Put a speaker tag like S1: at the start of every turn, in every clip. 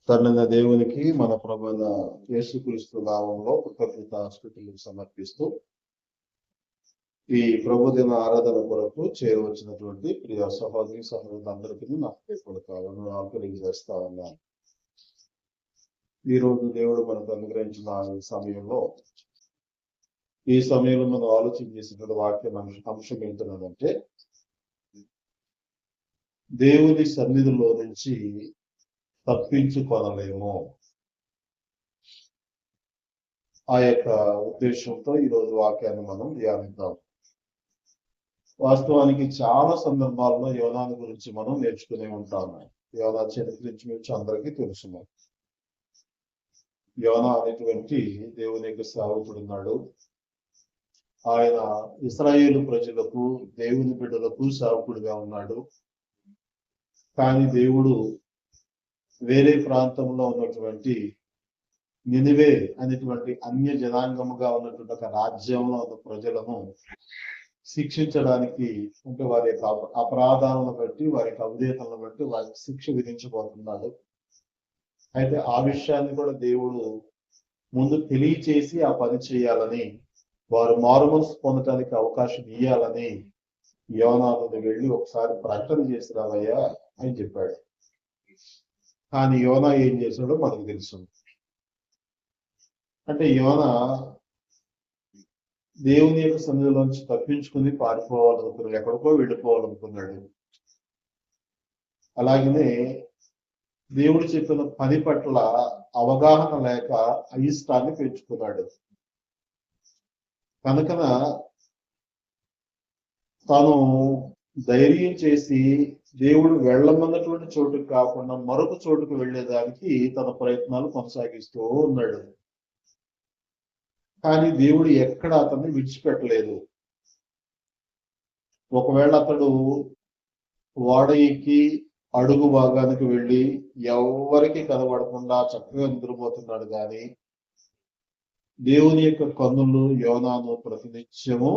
S1: తండ్రి దేవునికి మన ప్రభువైన యేసుక్రీస్తు నామంలో కృతజ్ఞతాస్తుతులు సమర్పిస్తూ ఈ ప్రభుదిన ఆరాధన కొరకు చేరవచ్చినటువంటి ప్రియ సహోదరి సహోదరులందరికీ నా హృదయపూర్వక తెలియజేస్తా ఉన్నాను. ఈ రోజు దేవుడు మనకు అనుగ్రహించిన ఈ సమయంలో మనం ఆలోచన చేసినటువంటి వాక్యం అంశం ఏంటంటే, దేవుని సన్నిధిలో నుంచి తప్పించుకొనలేము. ఆ యొక్క ఉద్దేశంతో ఈరోజు వాక్యాన్ని మనం ధ్యానిద్దాం. వాస్తవానికి చాలా సందర్భాల్లో యోనాను గురించి మనం నేర్చుకునే ఉంటాము. యోనా చరిత్ర అందరికీ తెలుసు. యోనా అనేటువంటి దేవుని యొక్క సేవకుడున్నాడు. ఆయన ఇశ్రాయేలు ప్రజలకు, దేవుని బిడ్డలకు సేవకుడిగా ఉన్నాడు. కానీ దేవుడు వేరే ప్రాంతంలో ఉన్నటువంటి నినివే అనేటువంటి అన్య జనాంగముగా ఉన్నటువంటి ఒక రాజ్యంలో ఉన్న ప్రజలను శిక్షించడానికి, అంటే వారి యొక్క అపరాధాలను బట్టి, వారి యొక్క అవిధేయతలను బట్టి వారికి శిక్ష విధించబోతున్నాడు. అయితే ఆ విషయాన్ని కూడా దేవుడు ముందు తెలియచేసి ఆ పని చేయాలని, వారు మారుమనసు పొందడానికి అవకాశం ఇవ్వాలని యోనాను వెళ్ళి ఒకసారి ప్రకటన చేసి రావయ్యా అని చెప్పాడు. కానీ యోనా ఏం చేశాడో మనకు తెలుసు. అంటే యోనా దేవుని యొక్క సన్నిధిలోంచి తప్పించుకుని పారిపోవాలనుకున్నాడు, ఎక్కడికో వెళ్ళిపోవాలనుకున్నాడు. అలాగనే దేవుడు చెప్పిన పని పట్ల అవగాహన లేక అయిష్టాన్ని పెంచుకున్నాడు. కనుకన తాను ధైర్యం చేసి దేవుడు వెళ్ళమన్నటువంటి చోటుకు కాకుండా మరొక చోటుకు వెళ్ళేదానికి తన ప్రయత్నాలు కొనసాగిస్తూ ఉన్నాడు. కానీ దేవుడు ఎక్కడ అతన్ని విడిచిపెట్టలేదు. ఒకవేళ అతడు ఓడ ఎక్కి అడుగు భాగానికి వెళ్ళి ఎవరికి కనబడకుండా చక్కగా నిద్రపోతున్నాడు, కానీ దేవుని యొక్క కన్నులు యోనాను ప్రతినిత్యము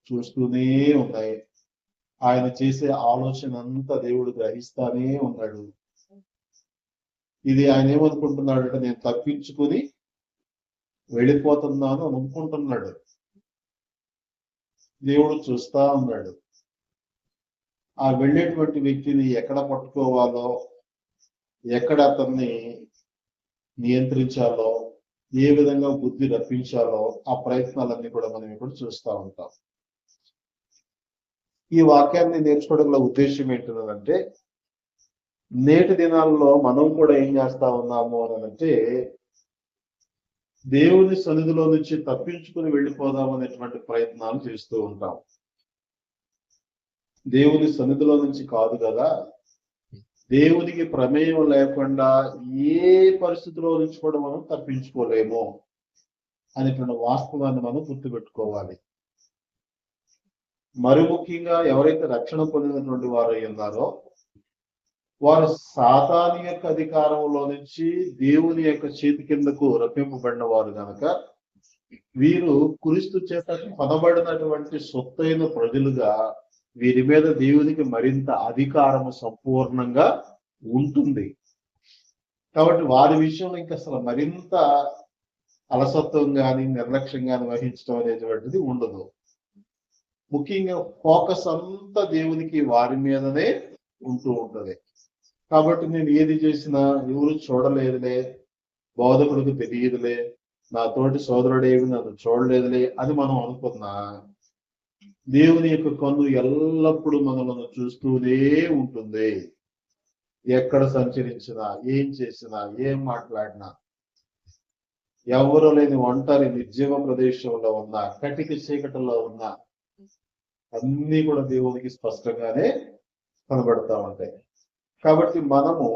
S1: చూస్తూనే ఉన్నాయి. ఆయన చేసే ఆలోచన అంతా దేవుడు గ్రహిస్తానే ఉన్నాడు. ఇది ఆయన ఏమనుకుంటున్నాడు అంటే, నేను తప్పించుకుని వెళ్ళిపోతున్నాను అని అనుకుంటున్నాడు. దేవుడు చూస్తా ఉన్నాడు. ఆ వెళ్ళేటువంటి వ్యక్తిని ఎక్కడ పట్టుకోవాలో, ఎక్కడ అతన్ని నియంత్రించాలో, ఏ విధంగా బుద్ధి రప్పించాలో ఆ ప్రయత్నాలన్నీ కూడా మనం ఇప్పుడు చూస్తూ ఉంటాం. ఈ వాక్యాన్ని నేర్చుకోవడంలో ఉద్దేశం ఏంటంటే, నేటి దినాల్లో మనం కూడా ఏం చేస్తా ఉన్నాము అని అంటే, దేవుని సన్నిధిలో నుంచి తప్పించుకుని వెళ్ళిపోదాం అనేటువంటి ప్రయత్నాలు చేస్తూ ఉంటాం. దేవుని సన్నిధిలో నుంచి కాదు కదా, దేవునికి ప్రమేయం లేకుండా ఏ పరిస్థితిలో నుంచి కూడా మనం తప్పించుకోలేము అనేటువంటి వాస్తవాన్ని మనం గుర్తుపెట్టుకోవాలి. మరి ముఖ్యంగా ఎవరైతే రక్షణ పొందినటువంటి వారు ఉన్నారో, వారు సాతాను యొక్క అధికారంలో నుంచి దేవుని యొక్క చేతి కిందకు రప్పింపబడిన వారు కనుక, వీరు క్రీస్తు చేత కొనబడినటువంటి సొత్తైన ప్రజలుగా వీరి మీద దేవునికి మరింత అధికారము సంపూర్ణంగా ఉంటుంది. కాబట్టి వారి విషయంలో ఇంకా అసలు మరింత అలసత్వం కానీ నిర్లక్ష్యం కానీ వహించడం అనేటువంటిది ఉండదు. ముఖ్యంగా ఫోకస్ అంతా దేవునికి వారి మీదనే ఉంటూ ఉంటది. కాబట్టి నేను ఏది చేసినా ఎవరు చూడలేదులే, బోధకుడికి తెలియదులే, నా తోటి సోదరుడేమి నన్ను చూడలేదులే అని మనం అనుకున్నా, దేవుని యొక్క కన్ను ఎల్లప్పుడూ మనలను చూస్తూనే ఉంటుంది. ఎక్కడ సంచరించినా, ఏం చేసినా, ఏం మాట్లాడినా, ఎవరు లేని ఒంటరి నిర్జీవ ప్రదేశంలో ఉన్నా, కటిక చీకటిలో ఉన్నా, అన్నీ కూడా దేవునికి స్పష్టంగానే కనబడతా ఉంటాయి. కాబట్టి మనము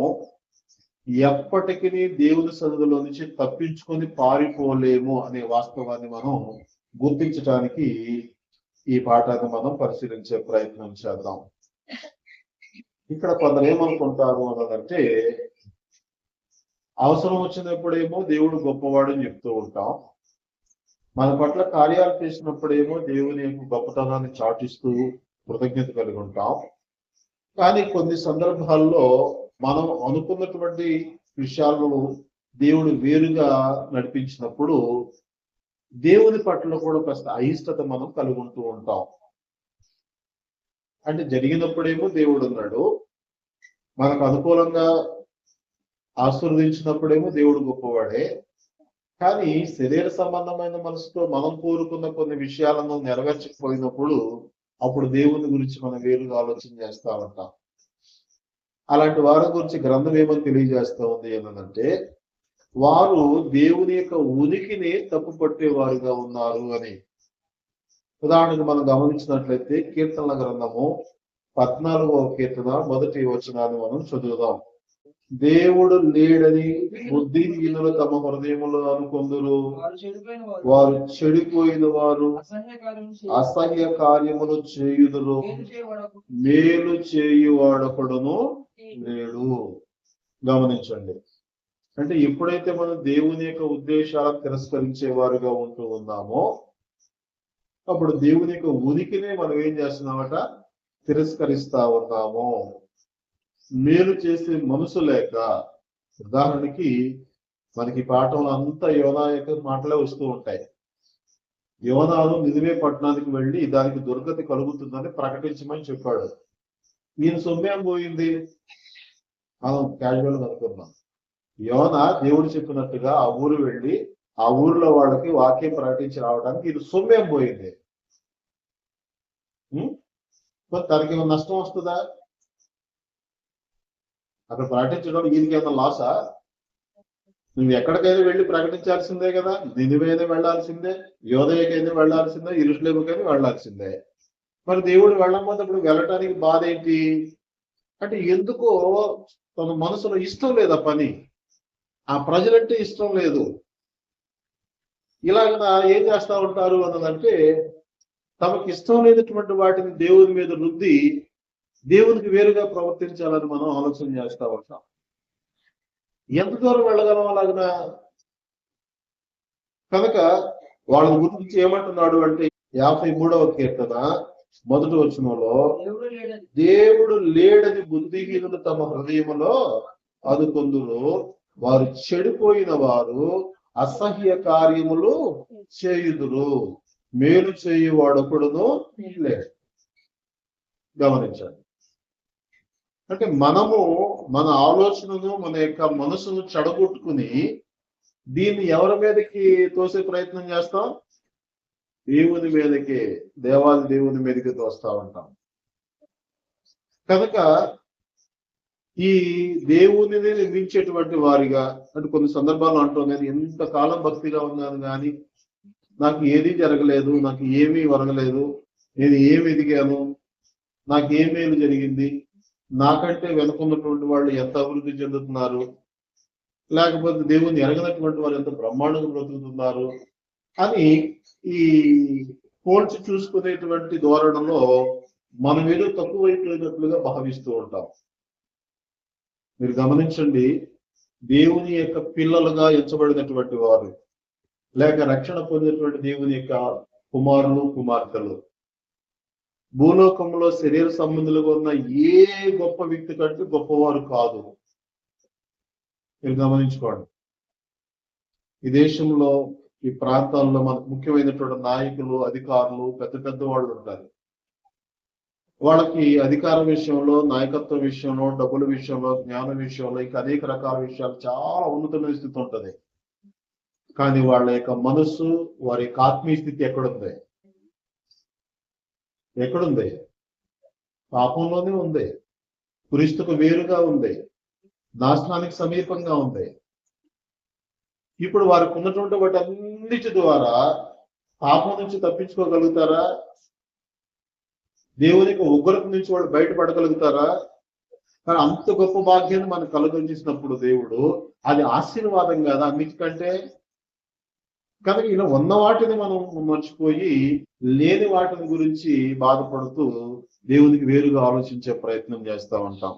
S1: ఎప్పటికీ దేవుని సన్నిధిలో నుంచి తప్పించుకొని పారిపోలేము అనే వాస్తవాన్ని మనం గుర్తించడానికి ఈ పాఠాన్ని మనం పరిశీలించే ప్రయత్నం చేద్దాం. ఇక్కడ కొందరు ఏమనుకుంటారు అన్నదంటే, అవసరం వచ్చినప్పుడేమో దేవుడు గొప్పవాడు అని చెప్తూ ఉంటాం, మన పట్ల కార్యాలు చేసినప్పుడేమో దేవుని యొక్క గొప్పతనాన్ని చాటిస్తూ కృతజ్ఞత కలిగి ఉంటాం. కానీ కొన్ని సందర్భాల్లో మనం అనుకున్నటువంటి విషయాలను దేవుడు వేరుగా నడిపించినప్పుడు దేవుని పట్ల కూడా కాస్త అయిష్టత మనం కలుగుంటూ ఉంటాం. అంటే జరిగినప్పుడేమో దేవుడు ఉన్నాడు, మనకు అనుకూలంగా ఆశీర్వదించినప్పుడేమో దేవుడు గొప్పవాడే. కానీ శరీర సంబంధమైన మనసుతో మనం కోరుకున్న కొన్ని విషయాలను నెరవేర్చకపోయినప్పుడు అప్పుడు దేవుని గురించి మనం వేరుగా ఆలోచన చేస్తా ఉంటాం. అలాంటి వారి గురించి గ్రంథం ఏమని తెలియజేస్తా ఉంది ఏమనంటే, వారు దేవుని యొక్క ఉనికిని తప్పు పట్టేవారుగా ఉన్నారు అని. ఉదాహరణకు మనం గమనించినట్లయితే కీర్తనల గ్రంథము 14వ కీర్తన 1వ వచనాన్ని మనం చదువుదాం. దేవుడు లేడని బుద్ధిహీనులు తమ హృదయములో అనుకొందురు, వారు చెడిపోయిన వారు అసహ్య కార్యములు చేయుదురు, మేలు చేయువాడొకడును లేడు. గమనించండి, అంటే ఎప్పుడైతే మనం దేవుని యొక్క ఉద్దేశాలను తిరస్కరించే వారుగా ఉంటూ ఉన్నామో అప్పుడు దేవుని యొక్క ఉనికినే మనం ఏం చేస్తున్నామట, తిరస్కరిస్తా ఉన్నాము. మేలు చేసే మనసు లేక, ఉదాహరణకి మనకి పాఠంలో అంతా యోనా యొక్క మాటలే వస్తూ ఉంటాయి. యోనాను నినివే పట్టణానికి వెళ్ళి దానికి దుర్గతి కలుగుతుందని ప్రకటించమని చెప్పాడు. ఈయన సొమ్మేం పోయింది, మనం క్యాజువల్ గా అనుకున్నాం. యోనా దేవుడు చెప్పినట్టుగా ఆ ఊరు వెళ్ళి ఆ ఊరిలో వాళ్ళకి వాక్యం ప్రకటించి రావడానికి ఇది సొమ్మేం పోయింది. తనకి ఏమైనా నష్టం వస్తుందా? అక్కడ ప్రకటించడం ఈయనకి ఏమైనా లాసా? నువ్వు ఎక్కడికైనా వెళ్ళి ప్రకటించాల్సిందే కదా. నినివేనే వెళ్లాల్సిందే, యోదయకైనా వెళ్లాల్సిందే, యెరూషలేముకైనా వెళ్లాల్సిందే. మరి దేవుడు వెళ్ళకపోతే అప్పుడు వెళ్ళటానికి బాధ ఏంటి అంటే, ఎందుకో తన మనసులో ఇష్టం లేదు ఆ పని, ఆ ప్రజలంటే ఇష్టం లేదు. ఇలాగ ఏం చేస్తా ఉంటారు అన్నదంటే, తమకు ఇష్టం లేనటువంటి వాటిని దేవుని మీద రుద్ది దేవునికి వేరుగా ప్రవర్తించాలని మనం ఆలోచన చేస్తా ఉంటాం. ఎంత దూరం వెళ్ళగలం అలాగనా? కనుక వాళ్ళ గురించి ఏమంటున్నాడు అంటే 53వ కీర్తన 1వ వచనంలో, దేవుడు లేడని బుద్ధిహీనులు తమ హృదయములో అనుకొందురు, వారు చెడిపోయిన వారు అసహ్య కార్యములు చేయుదురు, మేలు చేయువాడొకడును లేడు. గమనించండి, అంటే మనము మన ఆలోచనను మన యొక్క మనసును చెడగొట్టుకుని దీన్ని ఎవరి మీదకి తోసే ప్రయత్నం చేస్తాం? దేవుని మీదకి, దేవాది దేవుని మీదకి తోస్తా ఉంటాం. కనుక ఈ దేవుని నిందించేటువంటి వారిగా, అంటే కొన్ని సందర్భాలు అంటాం, నేను ఎంతకాలం భక్తిగా ఉన్నాను కానీ నాకు ఏదీ జరగలేదు, నాకు ఏమీ వరగలేదు, నేను ఏమి ఎదిగాను, నాకు ఏ మేలు జరిగింది, నాకంటే వెనుకున్నటువంటి వాళ్ళు ఎంత అభివృద్ధి చెందుతున్నారు, లేకపోతే దేవుని ఎరగనటువంటి వాళ్ళు ఎంత బ్రహ్మాండంగా బ్రతుకుతున్నారు అని ఈ పోల్చి చూసుకునేటువంటి ధోరణిలో మనం ఏదో తక్కువైపోయినట్లుగా భావిస్తూ ఉంటాం. మీరు గమనించండి, దేవుని యొక్క పిల్లలుగా ఎంచబడినటువంటి వారు, లేక రక్షణ పొందినటువంటి దేవుని యొక్క కుమారులు కుమార్తెలు, భూలోకంలో శరీర సంబంధులుగా ఉన్న ఏ గొప్ప వ్యక్తి కంటే గొప్పవారు కాదు. మీరు గమనించుకోండి, ఈ దేశంలో ఈ ప్రాంతాల్లో మనకు ముఖ్యమైనటువంటి నాయకులు, అధికారులు, పెద్ద పెద్ద వాళ్ళు ఉంటారు. వాళ్ళకి అధికార విషయంలో, నాయకత్వ విషయంలో, డబ్బుల విషయంలో, జ్ఞానం విషయంలో, ఇంకా అనేక రకాల విషయాలు చాలా ఉన్నతమైన స్థితి ఉంటుంది. కానీ వాళ్ళ యొక్క మనసు, వారి యొక్క ఆత్మీయ స్థితి ఎక్కడుంది? ఎక్కడుంది? పాపంలోనే ఉంది, క్రీస్తుకు వేరుగా ఉంది, నాశనానికి సమీపంగా ఉంది. ఇప్పుడు వారికి ఉన్నటువంటి వాటి అన్నిటి ద్వారా పాపం నుంచి తప్పించుకోగలుగుతారా? దేవునికి ఉగ్రత నుంచి వాళ్ళు బయటపడగలుగుతారా? కానీ అంత గొప్ప భాగ్యాన్ని మనకు కలుగజేసినప్పుడు దేవుడు, అది ఆశీర్వాదం కదా అన్నిటికంటే. కనుక ఇలా ఉన్న వాటిని మనం మర్చిపోయి లేని వాటిని గురించి బాధపడుతూ దేవునికి వేరుగా ఆలోచించే ప్రయత్నం చేస్తూ ఉంటాం.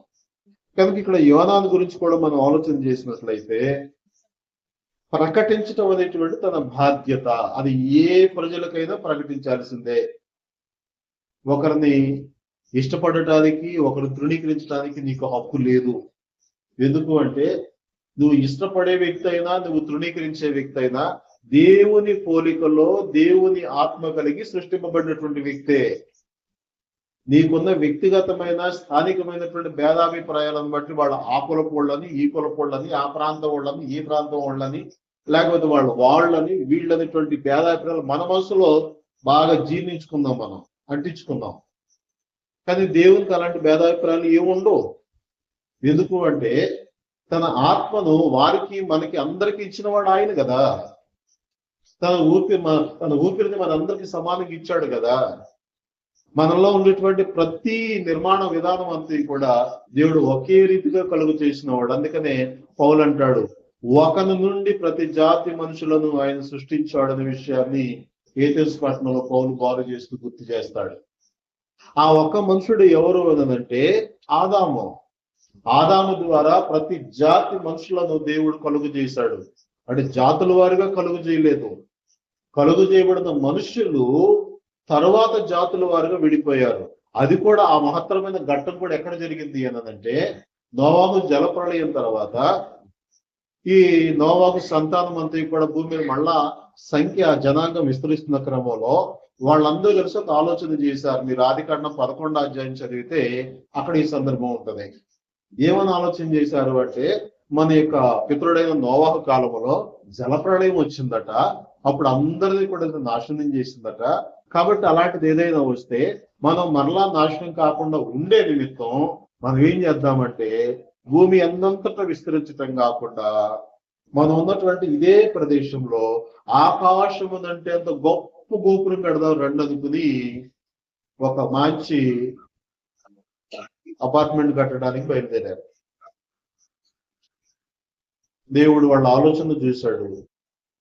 S1: కనుక ఇక్కడ యోనాను గురించి కూడా మనం ఆలోచన చేసినట్లయితే, ప్రకటించడం అనేటువంటి తన బాధ్యత. అది ఏ ప్రజలకైనా ప్రకటించాల్సిందే. ఒకరిని ఇష్టపడటానికి, ఒకరిని తృణీకరించడానికి నీకు హక్కు లేదు. ఎందుకు అంటే నువ్వు ఇష్టపడే వ్యక్తి అయినా, నువ్వు తృణీకరించే వ్యక్తి అయినా, దేవుని పోలికలో దేవుని ఆత్మ కలిగి సృష్టింపబడినటువంటి వ్యక్తే. నీకున్న వ్యక్తిగతమైన స్థానికమైనటువంటి భేదాభిప్రాయాలను బట్టి వాళ్ళ ఆ కులపు వాళ్ళని, ఈ కులపు వాళ్ళని, ఆ ప్రాంతం వాళ్ళని, ఈ ప్రాంతం వాళ్ళని, లేకపోతే వాళ్ళని వీళ్ళనేటువంటి భేదాభిప్రాయాలు మన మనసులో బాగా జీర్ణించుకుందాం, మనం అంటించుకుందాం. కానీ దేవునికి అలాంటి భేదాభిప్రాయాలు ఏముండవు. ఎందుకు అంటే తన ఆత్మను వారికి మనకి అందరికి ఇచ్చిన వాడు ఆయన కదా. తన ఊపిరిని మనందరికి సమానంగా ఇచ్చాడు కదా. మనలో ఉండేటువంటి ప్రతి నిర్మాణ విధానం అంతా కూడా దేవుడు ఒకే రీతిగా కలుగు చేసిన వాడు. అందుకనే పౌలు అంటాడు, ఒకని నుండి ప్రతి జాతి మనుషులను ఆయన సృష్టించాడనే విషయాన్ని ఏథెన్సు పట్టణంలో పౌలు బారు చేస్తూ గుర్తు చేస్తాడు. ఆ ఒక్క మనుషుడు ఎవరు అనంటే ఆదాము. ఆదాము ద్వారా ప్రతి జాతి మనుషులను దేవుడు కలుగు చేశాడు. అంటే జాతుల వారిగా కలుగు చేయలేదు. కలుగు చేయబడిన మనుషులు తరువాత జాతుల వారుగా విడిపోయారు. అది కూడా ఆ మహత్తరమైన ఘట్టం కూడా ఎక్కడ జరిగింది అనంటే నోవాహు జలప్రళయం తర్వాత ఈ నోవాహు సంతానం అంతా కూడా భూమి మీద మళ్ళా సంఖ్య జనాంగం విస్తరిస్తున్న క్రమంలో వాళ్ళందరూ కలిసి ఒక ఆలోచన చేశారు. మీరు ఆదికాండం 11వ అధ్యాయం చదివితే అక్కడ ఈ సందర్భం ఉంటది. ఏమని ఆలోచన చేశారు అంటే, మన యొక్క పితరుడైన నోవాహు కాలంలో జలప్రళయం వచ్చిందట. అప్పుడు అందరినీ కూడా నాశనం చేసిందట. కాబట్టి అలాంటిది ఏదైనా వస్తే మనం మరలా నాశనం కాకుండా ఉండే నిమిత్తం మనం ఏం చేద్దామంటే, భూమి అందంతటా విస్తరించటం కాకుండా మనం ఉన్నటువంటి ఇదే ప్రదేశంలో ఆకాశమునంటే అంత గొప్ప గోపురం కడదాం రెండు అనుకుని ఒక మంచి అపార్ట్మెంట్ కట్టడానికి బయలుదేరారు. దేవుడు వాళ్ళ ఆలోచన చూశాడు,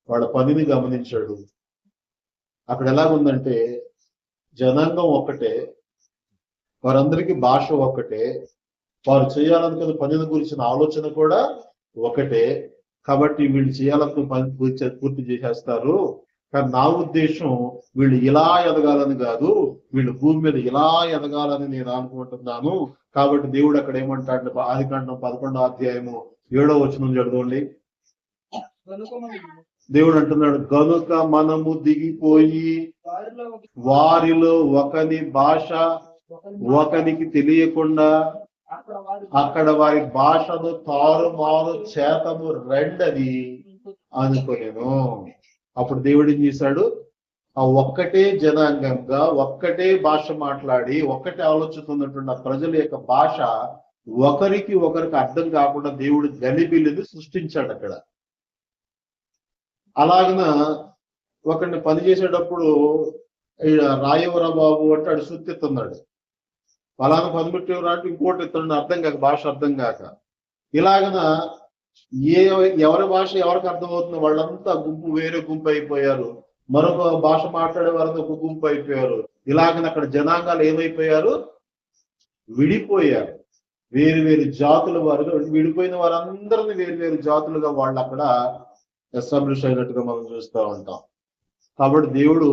S1: వాళ్ళ పనిని గమనించాడు. అక్కడ ఎలాగుందంటే జనాంగం ఒక్కటే, వారందరికీ భాష ఒక్కటే, వారు చేయాలనుకున్న పనిని గురించిన ఆలోచన కూడా ఒకటే. కాబట్టి వీళ్ళు చేయాలనుకున్న పని పూర్తి చేసేస్తారు. కానీ నా ఉద్దేశం వీళ్ళు ఇలా ఎదగాలని కాదు, వీళ్ళు భూమి మీద ఇలా ఎదగాలని నేను అనుకుంటున్నాను. కాబట్టి దేవుడు అక్కడ ఏమంటాడు, ఆదికాండం 11వ అధ్యాయము 7వ వచనం చదవండి. దేవుడు అంటున్నాడు, గనుక మనము దిగిపోయి వారిలో ఒకని భాష ఒకనికి తెలియకుండా అక్కడ వారి భాషను తారుమారు చేతము రెండని అనుకోలేను. అప్పుడు దేవుడు ఏం చేశాడు, ఆ ఒక్కటే జనాంగంగా ఒక్కటే భాష మాట్లాడి ఒక్కటే ఆలోచన ఉన్నటువంటి ప్రజల యొక్క భాష ఒకరికి అర్థం కాకుండా దేవుడు గలిబిలిని సృష్టించాడు అక్కడ. అలాగన ఒకరిని పని చేసేటప్పుడు రాయవరా బాబు అంటే అడు సుత్తెత్తున్నాడు, ఫలానా పని పెట్టేవారు అంటే ఇంకోటి ఎత్తున్నాడు, అర్థం కాక, భాష అర్థం కాక. ఇలాగన ఎవరి భాష ఎవరికి అర్థమవుతుంది, వాళ్ళంతా వేరే గుంపు అయిపోయారు. మరొక భాష మాట్లాడే వారంతా ఒక గుంపు అయిపోయారు. ఇలాగన అక్కడ జనాంగాలు ఏమైపోయారు, విడిపోయారు. వేరు జాతుల వారుగా విడిపోయిన వారందరినీ వేరు జాతులుగా వాళ్ళు అక్కడ ఎస్టాబ్లిష్ అయినట్టుగా మనం చూస్తూ ఉంటాం. కాబట్టి దేవుడు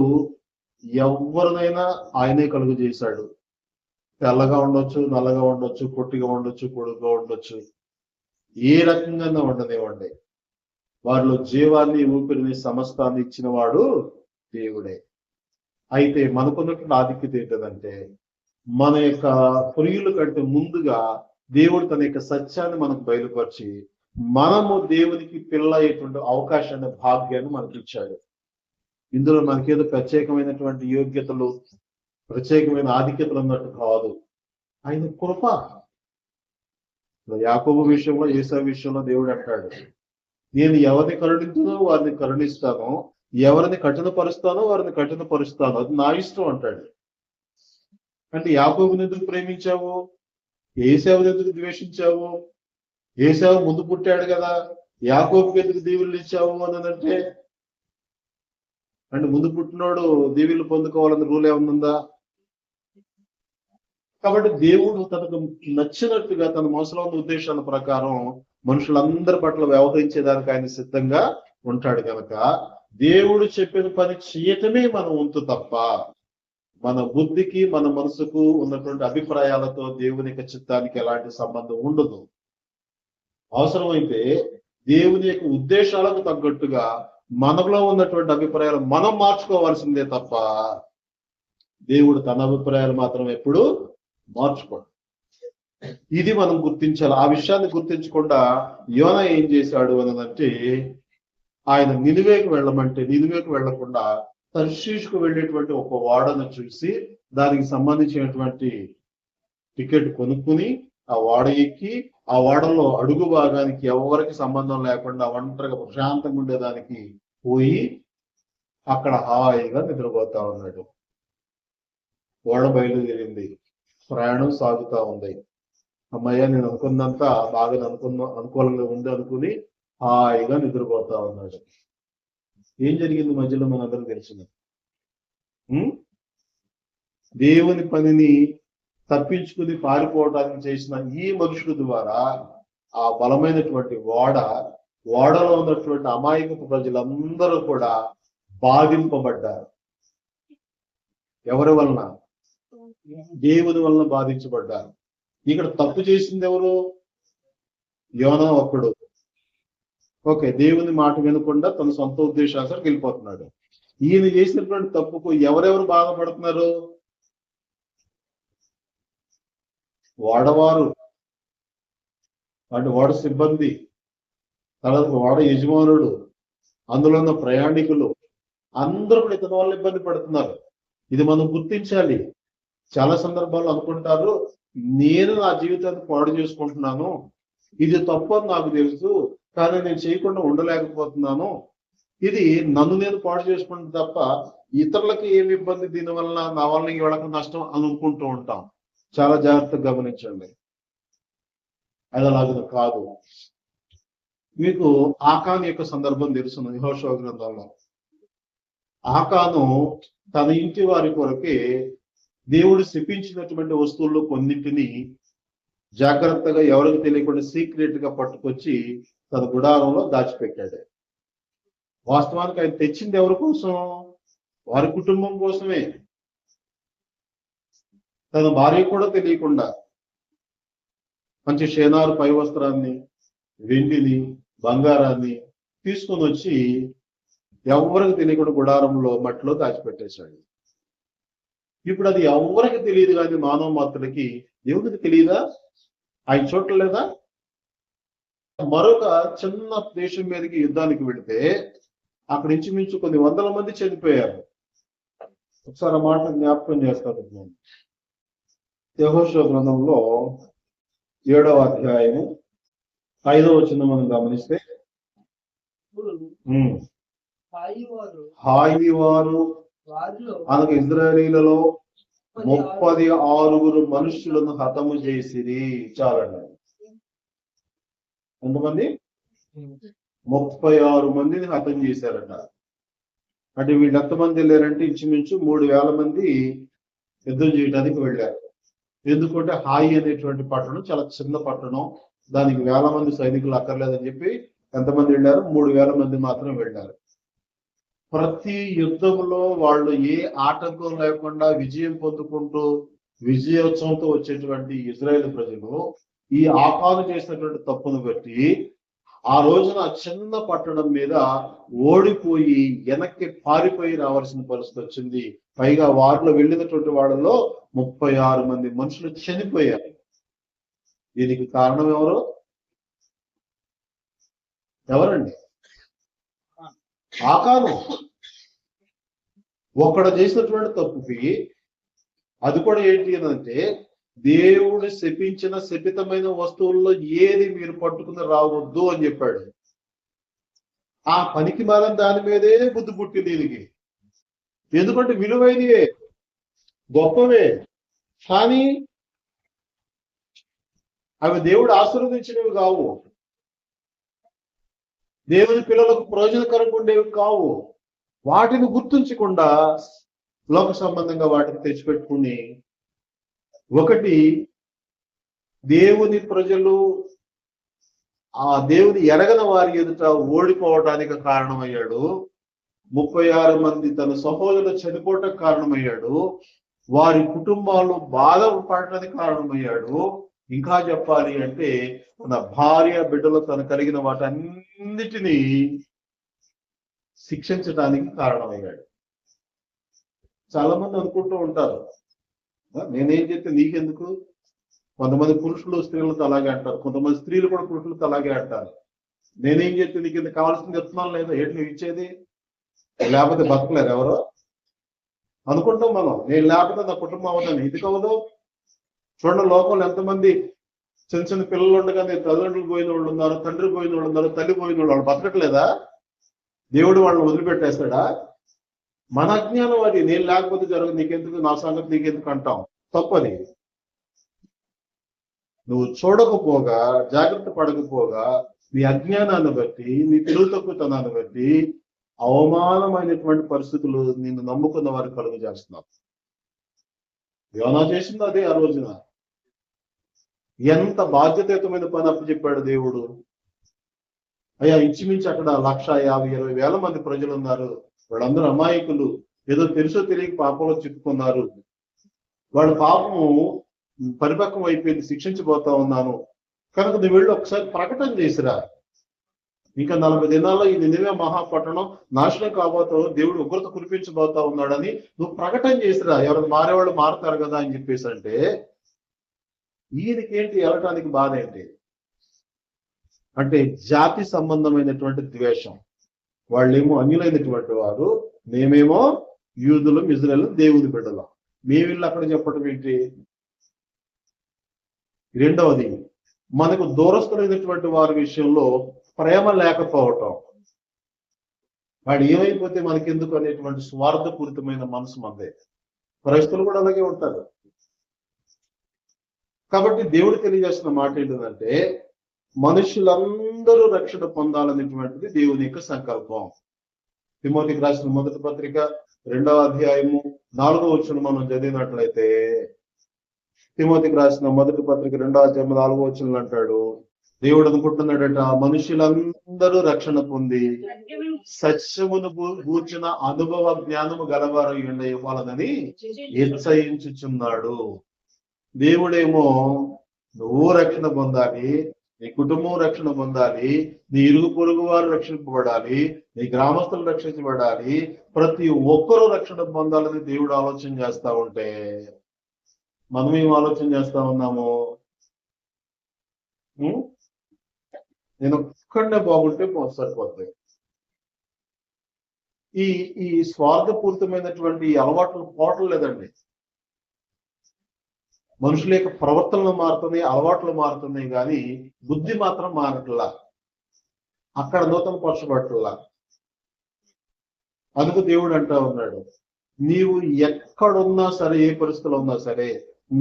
S1: ఎవరినైనా ఆయనే కలుగు చేశాడు. తెల్లగా ఉండొచ్చు, నల్లగా ఉండొచ్చు, పొట్టిగా ఉండొచ్చు, పొడుగ్గా ఉండొచ్చు, ఏ రకంగా ఉండనివ్వండి, వారిలో జీవాన్ని, ఊపిరిని, సమస్తాన్ని ఇచ్చిన వాడు దేవుడే. అయితే మనకున్నటువంటి ఆధిక్యత ఏంటంటే, మన యొక్క ప్రియుల కంటే ముందుగా దేవుడు తన యొక్క సత్యాన్ని మనకు బయలుపరిచి మనము దేవునికి పిల్ల అయ్యేటువంటి అవకాశాన్ని, భాగ్యాన్ని మనకి ఇచ్చాడు. ఇందులో మనకేదో ప్రత్యేకమైనటువంటి యోగ్యతలు, ప్రత్యేకమైన ఆధిక్యతలు అన్నట్టు కాదు, ఆయన కృప. యాకోబు విషయంలో, ఏసావు విషయంలో దేవుడు అంటాడు, నేను ఎవరిని కరుణించునో వారిని కరుణిస్తాను, ఎవరిని కఠినపరుస్తానో వారిని కఠినపరుస్తాను, అది నా ఇష్టం అంటాడు. అంటే యాకోబుని ఎందుకు ప్రేమించావు, ఏసావుని ఎందుకు ద్వేషించావు? ఏసావు ముందు పుట్టాడు కదా, యాకోబుకి ఎందుకు దీవెనలు ఇచ్చావు అని అంటే ముందు పుట్టినోడు దీవెనలు పొందుకోవాలని రూల్ ఏమన్నా? కాబట్టి దేవుడు తనకు నచ్చినట్టుగా తన మనసులో ఉన్న ఉద్దేశాల ప్రకారం మనుషులందరి పట్ల వ్యవహరించేదానికి ఆయన సిద్ధంగా ఉంటాడు. కనుక దేవుడు చెప్పిన పని చేయటమే మన వంతు తప్ప మన బుద్ధికి, మన మనసుకు ఉన్నటువంటి అభిప్రాయాలతో దేవుని యొక్క చిత్తానికి ఎలాంటి సంబంధం ఉండదు. అవసరమైతే దేవుని యొక్క ఉద్దేశాలకు తగ్గట్టుగా మనలో ఉన్నటువంటి అభిప్రాయాలు మనం మార్చుకోవాల్సిందే తప్ప దేవుడు తన అభిప్రాయాలు మాత్రం ఎప్పుడు మార్చుకోడు. ఇది మనం గుర్తించాలి. ఆ విషయాన్ని గుర్తించకుండా యోనా ఏం చేశాడు అన్నదంటే, ఆయన నినివేకు వెళ్ళమంటే నినివేకు వెళ్లకుండా తర్షీషుకు వెళ్ళేటువంటి ఒక ఓడను చూసి దానికి సంబంధించినటువంటి టికెట్ కొనుక్కుని ఆ ఓడ ఎక్కి ఆ ఓడలో అడుగు భాగానికి ఎవరికి సంబంధం లేకుండా ఒంటరిగా ప్రశాంతంగా ఉండేదానికి పోయి అక్కడ హాయిగా నిద్రపోతా ఉన్నాడు. ఓడ బయలుదేరింది, ప్రయాణం సాగుతా ఉంది. అమ్మయ్య, నేను అనుకున్నంతా బాగా అనుకూలంగా ఉంది అనుకుని హాయిగా నిద్రపోతా ఉన్నాడు. ఏం జరిగింది మధ్యలో మనందరం తెలిసింది. దేవుని పనిని తప్పించుకుని పారిపోవడానికి చేసిన ఈ మనుషుల ద్వారా ఆ బలమైనటువంటి ఓడలో ఉన్నటువంటి అమాయకపు ప్రజలందరూ కూడా బాధింపబడ్డారు. ఎవరి వలన? దేవుని వలన బాధించబడ్డారు. ఇక్కడ తప్పు చేసింది ఎవరు? యోనా ఒక్కడు. ఓకే, దేవుని మాట వినకుండా తన సొంత ఉద్దేశాలకు వెళ్ళిపోతున్నాడు. ఈయన చేసినటువంటి తప్పుకు ఎవరెవరు బాధపడుతున్నారు? ఓడవారు, అంటే ఓడ సిబ్బంది, తర్వాత ఓడ యజమానుడు, అందులో ఉన్న ప్రయాణికులు అందరూ కూడా ఇతని వల్ల ఇబ్బంది పడుతున్నారు. ఇది మనం గుర్తించాలి. చాలా సందర్భాల్లో అనుకుంటారు, నేను నా జీవితాన్ని పాడు చేసుకుంటున్నాను, ఇది తప్పు అని నాకు తెలుసు, కానీ నేను చేయకుండా ఉండలేకపోతున్నాను, ఇది నన్ను నేను పాడు చేసుకుంటే తప్ప ఇతరులకి ఏమి ఇబ్బంది, దీనివల్ల నా వల్ల వాళ్ళకి నష్టం అని అనుకుంటూ ఉంటాం. చాలా జాగ్రత్తగా గమనించండి, అది అలాగే కాదు. మీకు ఆకాను యొక్క సందర్భం తెలుసు యెహోషువ గ్రంథంలో. ఆకాను తన ఇంటి వారి కొరకే దేవుడు శపించినటువంటి వస్తువుల్లో కొన్నింటిని జాగ్రత్తగా ఎవరికి తెలియకుండా సీక్రెట్ గా పట్టుకొచ్చి తన గుడారంలో దాచిపెట్టాడు. వాస్తవానికి ఆయన తెచ్చింది ఎవరి కోసం? వారి కుటుంబం కోసమే. తన భార్య కూడా తెలియకుండా మంచి షేనారు పై వస్త్రాన్ని, వెండిని, బంగారాన్ని తీసుకొని వచ్చి ఎవరికి తెలియకుండా గుడారంలో మట్టిలో దాచిపెట్టేశాడు. ఇప్పుడు అది ఎవరికి తెలియదు, కానీ మానవ మాత్రులకి దేవుడికి తెలియదా? ఆయన చూడలేదా? మరొక చిన్న దేశం మీదకి యుద్ధానికి వెళితే అక్కడ ఇంచుమించు కొన్ని వందల మంది చనిపోయారు. ఒకసారి ఆ మాట జ్ఞాపకం చేస్తాను. నేను యెహోషువ గ్రంథంలో 7వ అధ్యాయము 5వ వచనం మనం గమనిస్తే, హాయివారు అనగా ఇజ్రాయేలీలలో 36 మనుషులను హతము చేసిరి. చాలండి. ఎంతమంది? 36 మందిని హతం చేశారట. అంటే వీళ్ళు ఎంతమంది వెళ్ళారంటే ఇంచుమించు 3000 మంది యుద్ధం చేయడానికి వెళ్ళారు. ఎందుకంటే హాయి అనేటువంటి పట్టణం చాలా చిన్న పట్టణం, దానికి 1000 మంది సైనికులు అక్కర్లేదని చెప్పి ఎంతమంది వెళ్ళారు? 3000 మంది మాత్రం వెళ్ళారు. ప్రతి యుద్ధంలో వాళ్ళు ఏ ఆటంకం లేకుండా విజయం పొందుకుంటూ విజయోత్సవంతో వచ్చేటువంటి ఇజ్రాయేల్ ప్రజలు ఈ ఆకాను చేసినటువంటి తప్పును బట్టి ఆ రోజున చిన్న పట్టణం మీద ఓడిపోయి వెనక్కి పారిపోయి రావాల్సిన పరిస్థితి వచ్చింది. పైగా వారిలో వెళ్ళినటువంటి వాళ్ళలో 36 మంది మనుషులు చనిపోయారు. దీనికి కారణం ఎవరండి? ఆకాను. ఒక్కడ చేసినటువంటి తప్పుకి అది కూడా ఏంటి అంటే, దేవుడు శపించిన శపితమైన వస్తువుల్లో ఏది మీరు పట్టుకుని రావద్దు అని చెప్పాడు. ఆ పనికి మాలం దాని మీదే బుద్ధి పుట్టింది దీనికి. ఎందుకంటే విలువైనవే, గొప్పవే, కానీ అవి దేవుడు ఆశీర్వదించినవి కావు, దేవుని పిల్లలకు ప్రయోజనకరంగా ఉండేవి కావు. వాటిని గుర్తుంచకుండా లోక సంబంధంగా వాటిని తెచ్చిపెట్టుకుని, ఒకటి దేవుని ప్రజలు ఆ దేవుని ఎరగని వారి ఎదుట ఓడిపోవడానికి కారణమయ్యాడు. 36 మంది తన సహోదరులు చనిపోవటానికి కారణమయ్యాడు. వారి కుటుంబాలు బాధ పడటానికి కారణమయ్యాడు. ఇంకా చెప్పాలి అంటే తన భార్య బిడ్డలు తను కలిగిన వాటన్నిటినీ శిక్షించడానికి కారణమయ్యాడు. చాలా మంది అనుకుంటూ ఉంటారు, నేనేం చెప్తే నీకెందుకు. కొంతమంది పురుషులు స్త్రీలతో అలాగే అంటారు, కొంతమంది స్త్రీలు కూడా పురుషులతో అలాగే అంటారు. నేనేం చెప్తే నీకు ఇంత కావాల్సింది చెప్తున్నాను లేదా, ఏంటి నువ్వు ఇచ్చేది, లేకపోతే బతకలేరు ఎవరో అనుకుంటాం మనం. నేను లేకపోతే నా కుటుంబం అవుతాను, ఇది కావదు. చూడండి, లోకంలో ఎంతమంది చిన్న చిన్న పిల్లలు ఉండగానే తల్లిదండ్రులు పోయిన వాళ్ళు ఉన్నారు, తండ్రి పోయిన వాళ్ళు ఉన్నారు, తల్లి పోయిన వాళ్ళు బతకట్లేదా? దేవుడు వాళ్ళని వదిలిపెట్టేస్తాడా? మన అజ్ఞానం అది. నేను లేకపోతే జరగదు, నీకెందుకు, నా సంగతి నీకెందుకు అంటాం. తప్పది. నువ్వు చూడకపోగా, జాగ్రత్త పడకపోగా, నీ అజ్ఞానాన్ని బట్టి, నీ తెలుగు తక్కువతనాన్ని బట్టి అవమానమైనటువంటి పరిస్థితులు నిన్ను నమ్ముకున్న వారికి కలుగు చేస్తున్నావు. యోనా చేసింది అదే. ఆ రోజున ఎంత బాధ్యతాయుతమైన పని అప్పచెప్పాడు దేవుడు. అయ్యా, ఇంచుమించు అక్కడ 1,50,000-20,000 మంది ప్రజలు ఉన్నారు. వాళ్ళందరూ అమాయకులు, ఏదో తెలుసో తెలియక పాపంలో చిక్కుకున్నారు. వాళ్ళ పాపము పరిపక్వం అయిపోయింది, శిక్షించబోతా ఉన్నాను కనుక నువ్వు వెళ్ళి ఒకసారి ప్రకటన చేసిరా. ఇంకా 40 దినాల్లో ఈ నినివే మహాపట్టణం నాశనం కాబోతావు, దేవుడు ఉగ్రత కురిపించబోతా ఉన్నాడని నువ్వు ప్రకటన చేసిరా. ఎవరైనా మారేవాళ్ళు మారుతారు కదా అని చెప్పేసి అంటే, ఈయనకేంటి వెళ్ళటానికి బాధ ఏంటి అంటే, జాతి సంబంధమైనటువంటి ద్వేషం. వాళ్ళేమో అన్యులైనటువంటి వారు, మేమేమో యూదులు, ఇజ్రాయేలు, దేవుని బిడ్డలు. మేమిల్లు అక్కడ చెప్పడం ఏంటి? రెండవది, మనకు దూరస్తులైనటువంటి వారి విషయంలో ప్రేమ లేకపోవటం. వాడు ఏమైపోతే మనకెందుకు అనేటువంటి స్వార్థపూరితమైన మనసు మనదే. క్రైస్తవులు కూడా అలాగే ఉంటారు. కాబట్టి దేవుడు తెలియజేస్తున్న మాట ఏంటంటే, మనుషులందరూ రక్షణ పొందాలనేటువంటిది దేవుని యొక్క సంకల్పం. తిమోతికి రాసిన మొదటి పత్రిక 2వ అధ్యాయము 4వ వచనం మనం చదివినట్లయితే, తిమోతికి రాసిన మొదటి పత్రిక 2వ అధ్యాయం 4వ వచనం అంటాడు, దేవుడు అనుకుంటున్నాడట, మనుషులందరూ రక్షణ పొంది సత్యమును గూర్చిన అనుభవ జ్ఞానము గలవారు ఇవ్వాలనని హెచ్చరించుచున్నాడు. దేవుడేమో నువ్వు రక్షణ పొందాలి, నీ కుటుంబం రక్షణ పొందాలి, నీ ఇరుగు పొరుగు వారు రక్షింపబడాలి, నీ గ్రామస్తులు రక్షించబడాలి, ప్రతి ఒక్కరూ రక్షణ పొందాలని దేవుడు ఆలోచన చేస్తా ఉంటే, మనం ఏం ఆలోచన చేస్తా ఉన్నాము? నేను ఒక్కడనే బాగుంటే సరిపోతుంది. ఈ స్వార్థపూరితమైనటువంటి అలవాట్లు పోవటం లేదండి. మనుషుల యొక్క ప్రవర్తనలు మారుతున్నాయి, అలవాట్లు మారుతున్నాయి, కానీ బుద్ధి మాత్రం మారట్లా, అక్కడ నూతన పరచబట్టలా. అందుకు దేవుడు అంటా ఉన్నాడు, నీవు ఎక్కడున్నా సరే, ఏ పరిస్థితిలో ఉన్నా సరే,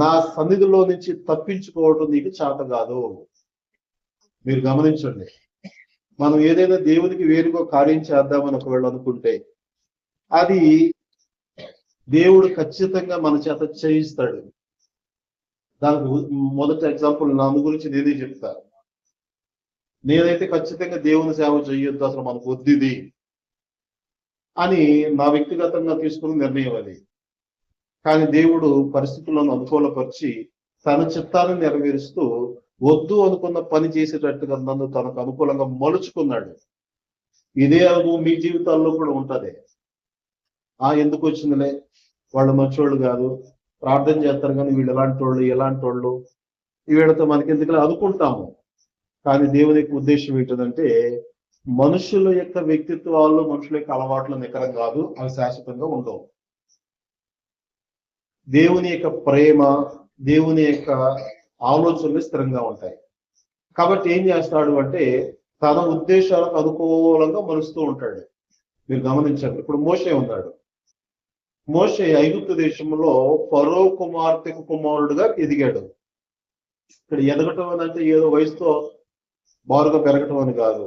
S1: నా సన్నిధిలో నుంచి తప్పించుకోవడం నీకు చేత కాదు. మీరు గమనించండి, మనం ఏదైనా దేవునికి వేరుగా కార్యం చేద్దామని ఒకవేళ అనుకుంటే, అది దేవుడు ఖచ్చితంగా మన చేత చేయిస్తాడు. దానికి మొదటి ఎగ్జాంపుల్ నా గురించి నేనే చెప్తా. నేనైతే ఖచ్చితంగా దేవుని సేవ చేయొద్దు, అసలు మనకు వద్దిది అని నా వ్యక్తిగతంగా తీసుకున్న నిర్ణయం అది. కానీ దేవుడు పరిస్థితులను అనుకూలపరిచి తన చిత్తాన్ని నెరవేరుస్తూ వద్దు అనుకున్న పని చేసేటట్టుగా నన్ను తనకు అనుకూలంగా మలుచుకున్నాడు. ఇదే అనుభవం మీ జీవితాల్లో కూడా ఉంటది. ఎందుకు వచ్చిందిలే, వాళ్ళు మంచోళ్ళు కాదు, ప్రార్థన చేస్తారు కానీ వీళ్ళు ఎలాంటి వాళ్ళు, వీళ్ళతో మనకెందుకులే అనుకుంటాము. కానీ దేవుని యొక్క ఉద్దేశం ఏంటంటే, మనుషుల యొక్క వ్యక్తిత్వాలు, మనుషుల యొక్క అలవాట్లు నికరం కాదు, అవి శాశ్వతంగా ఉండవు. దేవుని యొక్క ప్రేమ, దేవుని యొక్క ఆలోచనలు స్థిరంగా ఉంటాయి. కాబట్టి ఏం చేస్తాడు అంటే, తన ఉద్దేశాలకు అనుకూలంగా మలుస్తూ ఉంటాడు. మీరు గమనించండి, ఇప్పుడు మోషే ఉన్నాడు. మోషే ఐగుప్తు దేశంలో ఫరో కుమార్తెకు కుమారుడుగా ఎదిగాడు. ఇక్కడ ఎదగటం అని అంటే ఏదో వయసుతో బారుగా పెరగటం అని కాదు.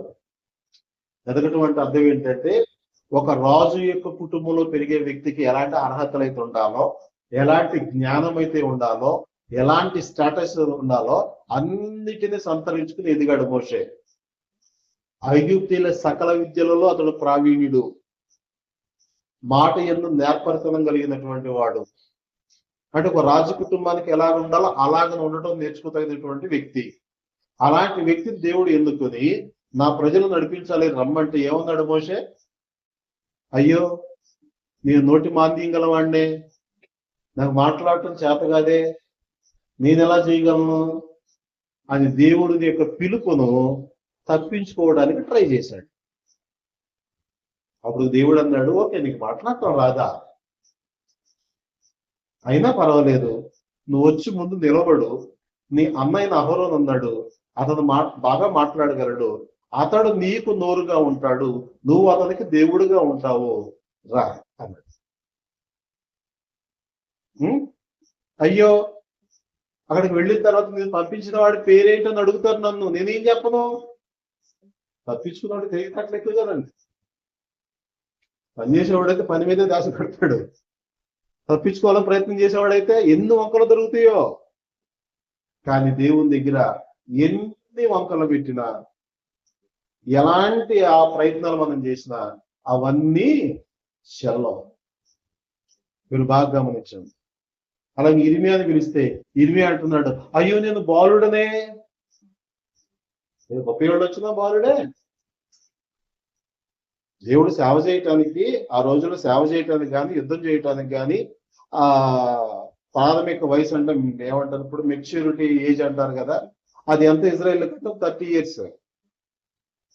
S1: ఎదగటం అంటే అర్థం ఏంటంటే, ఒక రాజు యొక్క కుటుంబంలో పెరిగే వ్యక్తికి ఎలాంటి అర్హతలు అయితే ఉండాలో, ఎలాంటి జ్ఞానం అయితే ఉండాలో, ఎలాంటి స్టేటస్ ఉండాలో అన్నిటినీ సంతరించుకుని ఎదిగాడు మోషే. ఐగుప్తీయుల సకల విద్యలలో అతడు ప్రావీణ్యుడు, మాట యందు నేర్పరితనం కలిగినటువంటి వాడు. అంటే ఒక రాజు కుటుంబానికి ఎలాగ ఉండాలో అలాగ ఉండటం నేర్చుకోదగినటువంటి వ్యక్తి. అలాంటి వ్యక్తిని దేవుడు ఎన్నుకొని నా ప్రజలు నడిపించాలి రమ్మంటే ఏమన్నాడు మోషే? అయ్యో నేను నోటి మాంద్యం గలవాడినే, నాకు మాట్లాడటం చేత కాదే, నేను ఎలా చేయగలను అని దేవుడి యొక్క పిలుపును తప్పించుకోవడానికి ట్రై చేశాడు. అప్పుడు దేవుడు అన్నాడు, ఓకే నీకు మాట్లాడటం రాదా, అయినా పర్వాలేదు, నువ్వు వచ్చి ముందు నిలబడు, నీ అన్నయ్య అహరోన్ అన్నాడు, అతను బాగా మాట్లాడగలడు, అతడు నీకు నోరుగా ఉంటాడు, నువ్వు అతనికి దేవుడుగా ఉంటావు, రా అన్నాడు. అయ్యో అక్కడికి వెళ్ళిన తర్వాత మీరు పంపించిన వాడి పేరేంటని అడుగుతారు నన్ను, నేనేం చెప్పను? తప్పించుకున్నాడు తెలియకట్లు ఎక్కువ కదండి. పని చేసేవాడైతే పని మీదే దాసి పెడతాడు, తప్పించుకోవాలని ప్రయత్నం చేసేవాడైతే ఎన్ని వంకలు దొరుకుతాయో. కానీ దేవుని దగ్గర ఎన్ని వంకలు పెట్టినా, ఎలాంటి ఆ ప్రయత్నాలు మనం చేసినా అవన్నీ చెల్లవు. మీరు బాగా గమనించండి. అలాగే ఇర్మియాని పిలిస్తే ఇర్మియా అంటున్నాడు, అయ్యో నేను బాలుడనే. గొప్ప ఏళ్ళు వచ్చినా బాలుడే. దేవుడు సేవ చేయటానికి, ఆ రోజుల్లో సేవ చేయటానికి కానీ, యుద్ధం చేయటానికి కానీ ఆ ప్రాథమిక వయసు అంటే ఏమంటారు ఇప్పుడు, మెచ్యూరిటీ ఏజ్ అంటారు కదా, అది ఎంత ఇజ్రాయెల్ 30 years.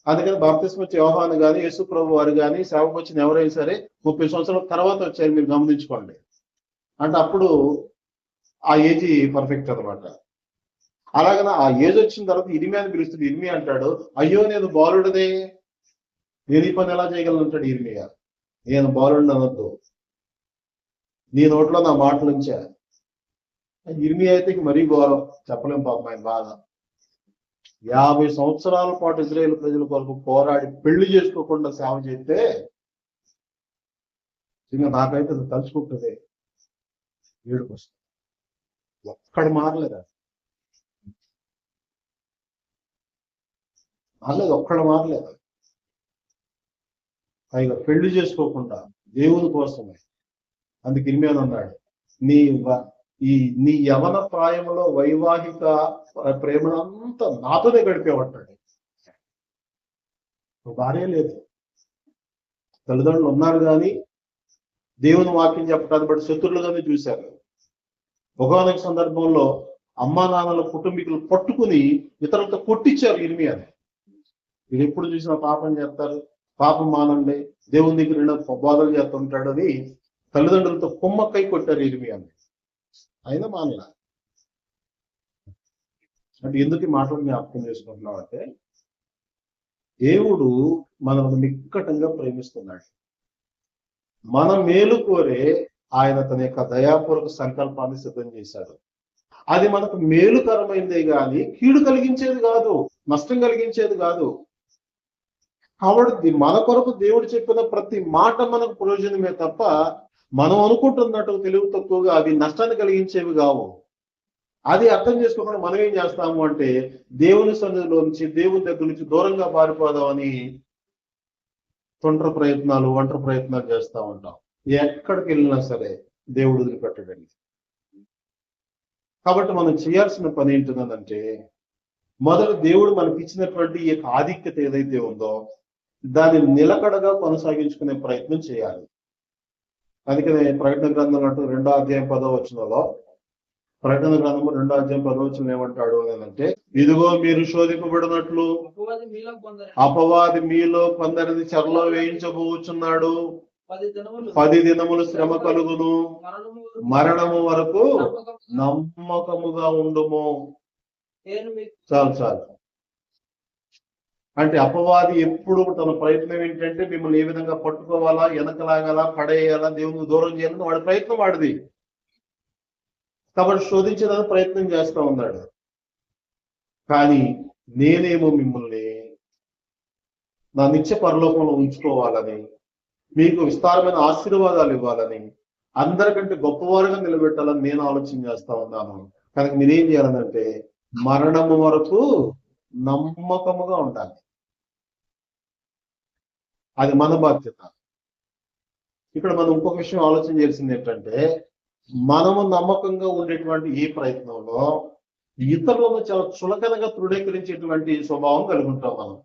S1: అందుకని బాప్తిస్మం వచ్చే యోహాను కానీ, యేసు ప్రభు వారు కానీ, సేవకు వచ్చిన ఎవరైనా సరే 30 సంవత్సరాల తర్వాత వచ్చారు, మీరు గమనించుకోండి. అంటే అప్పుడు ఆ ఏజ్ పర్ఫెక్ట్ అనమాట. అలాగన ఆ ఏజ్ వచ్చిన తర్వాత ఇర్మియాని పిలుస్తుంది. ఇర్మియా అంటాడు, అయ్యో నేను బాలుడనే, నేను ఈ పని ఎలా చేయగలను అంటాడు ఇర్మియా. నేను బాలుడిని అనొద్దు, నీ నోట్లో నా మాటలు ఉంచా. ఇర్మియా అయితే మరీ ఘోరం, చెప్పలేం పాపం ఆయన బాధ. 50 సంవత్సరాల పాటు ఇజ్రాయేల్ ప్రజల కొరకు పోరాడి పెళ్లి చేసుకోకుండా సేవ చేస్తే ఇంకా నాకైతే తలుచుకుంటుంది ఏడుపు వస్తుంది. ఒక్కడు మారలేదా? ఒక్కడు మారలేదు. పైగా పెళ్లి చేసుకోకుండా దేవుని కోసమే. అందుకు ఇర్మియా అన్నాడు, నీ యవన ప్రాయంలో వైవాహిక ప్రేమనంతా నాతోనే గడిపేవాడు. భార్య లేదు, తల్లిదండ్రులు ఉన్నారు కానీ దేవుని వాక్యం చెప్పడానికి బట్టి శత్రులుగానే చూశారు. ఒకనొక సందర్భంలో అమ్మా నాన్నల కుటుంబీకులు పట్టుకుని ఇతరులతో కొట్టించారు ఇర్మియాని. మీరు ఎప్పుడు చూసినా పాపం చేస్తారు, పాపం మానండి, దేవుని దగ్గర బోధలు చేస్తుంటాడు అని తల్లిదండ్రులతో కొమ్మక్కై కొట్టారు ఇర్మియాని. అయినా మానల. అంటే ఎందుకు ఈ మాటలు జ్ఞాపకం చేసుకుంటున్నాం అంటే, దేవుడు మనల్ని మిక్కటంగా ప్రేమిస్తున్నాడు. మన మేలు కోరే ఆయన తన యొక్క దయాపూర్వక సంకల్పాన్ని సిద్ధం చేశాడు. అది మనకు మేలుకరమైందే గాని కీడు కలిగించేది కాదు, నష్టం కలిగించేది కాదు. కాబట్టి మన కొరకు దేవుడు చెప్పిన ప్రతి మాట మనకు ప్రయోజనమే తప్ప మనం అనుకుంటున్నట్టు తెలివి తక్కువగా అవి నష్టాన్ని కలిగించేవి కావు. అది అర్థం చేసుకోకుండా మనం ఏం చేస్తాము అంటే, దేవుని సన్నిధిలో నుంచి, దేవుని దగ్గర నుంచి దూరంగా పారిపోదామని ఒంటరి ప్రయత్నాలు చేస్తూ ఉంటాం. ఎక్కడికి వెళ్ళినా సరే దేవుడు వదిలిపెట్టడండి. కాబట్టి మనం చేయాల్సిన పని ఏంటంటే, మొదలు దేవుడు మనకి ఇచ్చినటువంటి ఈ ఆధిక్యత ఏదైతే ఉందో దాన్ని నిలకడగా కొనసాగించుకునే ప్రయత్నం చేయాలి. అందుకనే ప్రకటన గ్రంథం అంటూ 2వ అధ్యాయం 10వ వచనంలో, ప్రకటన గ్రంథము 2వ అధ్యాయం 10వ వచనం ఏమంటాడు అంటే, ఇదిగో మీరు శోధింపబడినట్లు అపవాది మీలో కొందరిని చెరలో వేయించబోచున్నాడు, 10 దినములు శ్రమ కలుగును, మరణము వరకు నమ్మకముగా ఉండుము. చాలు. అంటే అపవాది ఎప్పుడు తన ప్రయత్నం ఏంటంటే, మిమ్మల్ని ఏ విధంగా పట్టుకోవాలా, వెనకలాగాలా, పడేయాలా, దేవునికి దూరం చేయాలని వాడి ప్రయత్నం వాడిది. కాబట్టి శోధించడానికి ప్రయత్నం చేస్తూ ఉన్నాడు. కానీ నేనేమో మిమ్మల్ని నా నిత్య పరలోకంలో ఉంచుకోవాలని, మీకు విస్తారమైన ఆశీర్వాదాలు ఇవ్వాలని, అందరికంటే గొప్పవారుగా నిలబెట్టాలని నేను ఆలోచన చేస్తా ఉన్నాను. కనుక మీరేం చేయాలంటే, మరణము వరకు నమ్మకముగా ఉండాలి. అది మన బాధ్యత. ఇక్కడ మనం ఇంకొక విషయం ఆలోచన చేయాల్సింది ఏంటంటే, మనము నమ్మకంగా ఉండేటువంటి ఈ ప్రయత్నంలో ఇతరులను చాలా చులకనగా తృణీకరించేటువంటి స్వభావం కలిగి ఉంటాం మనం.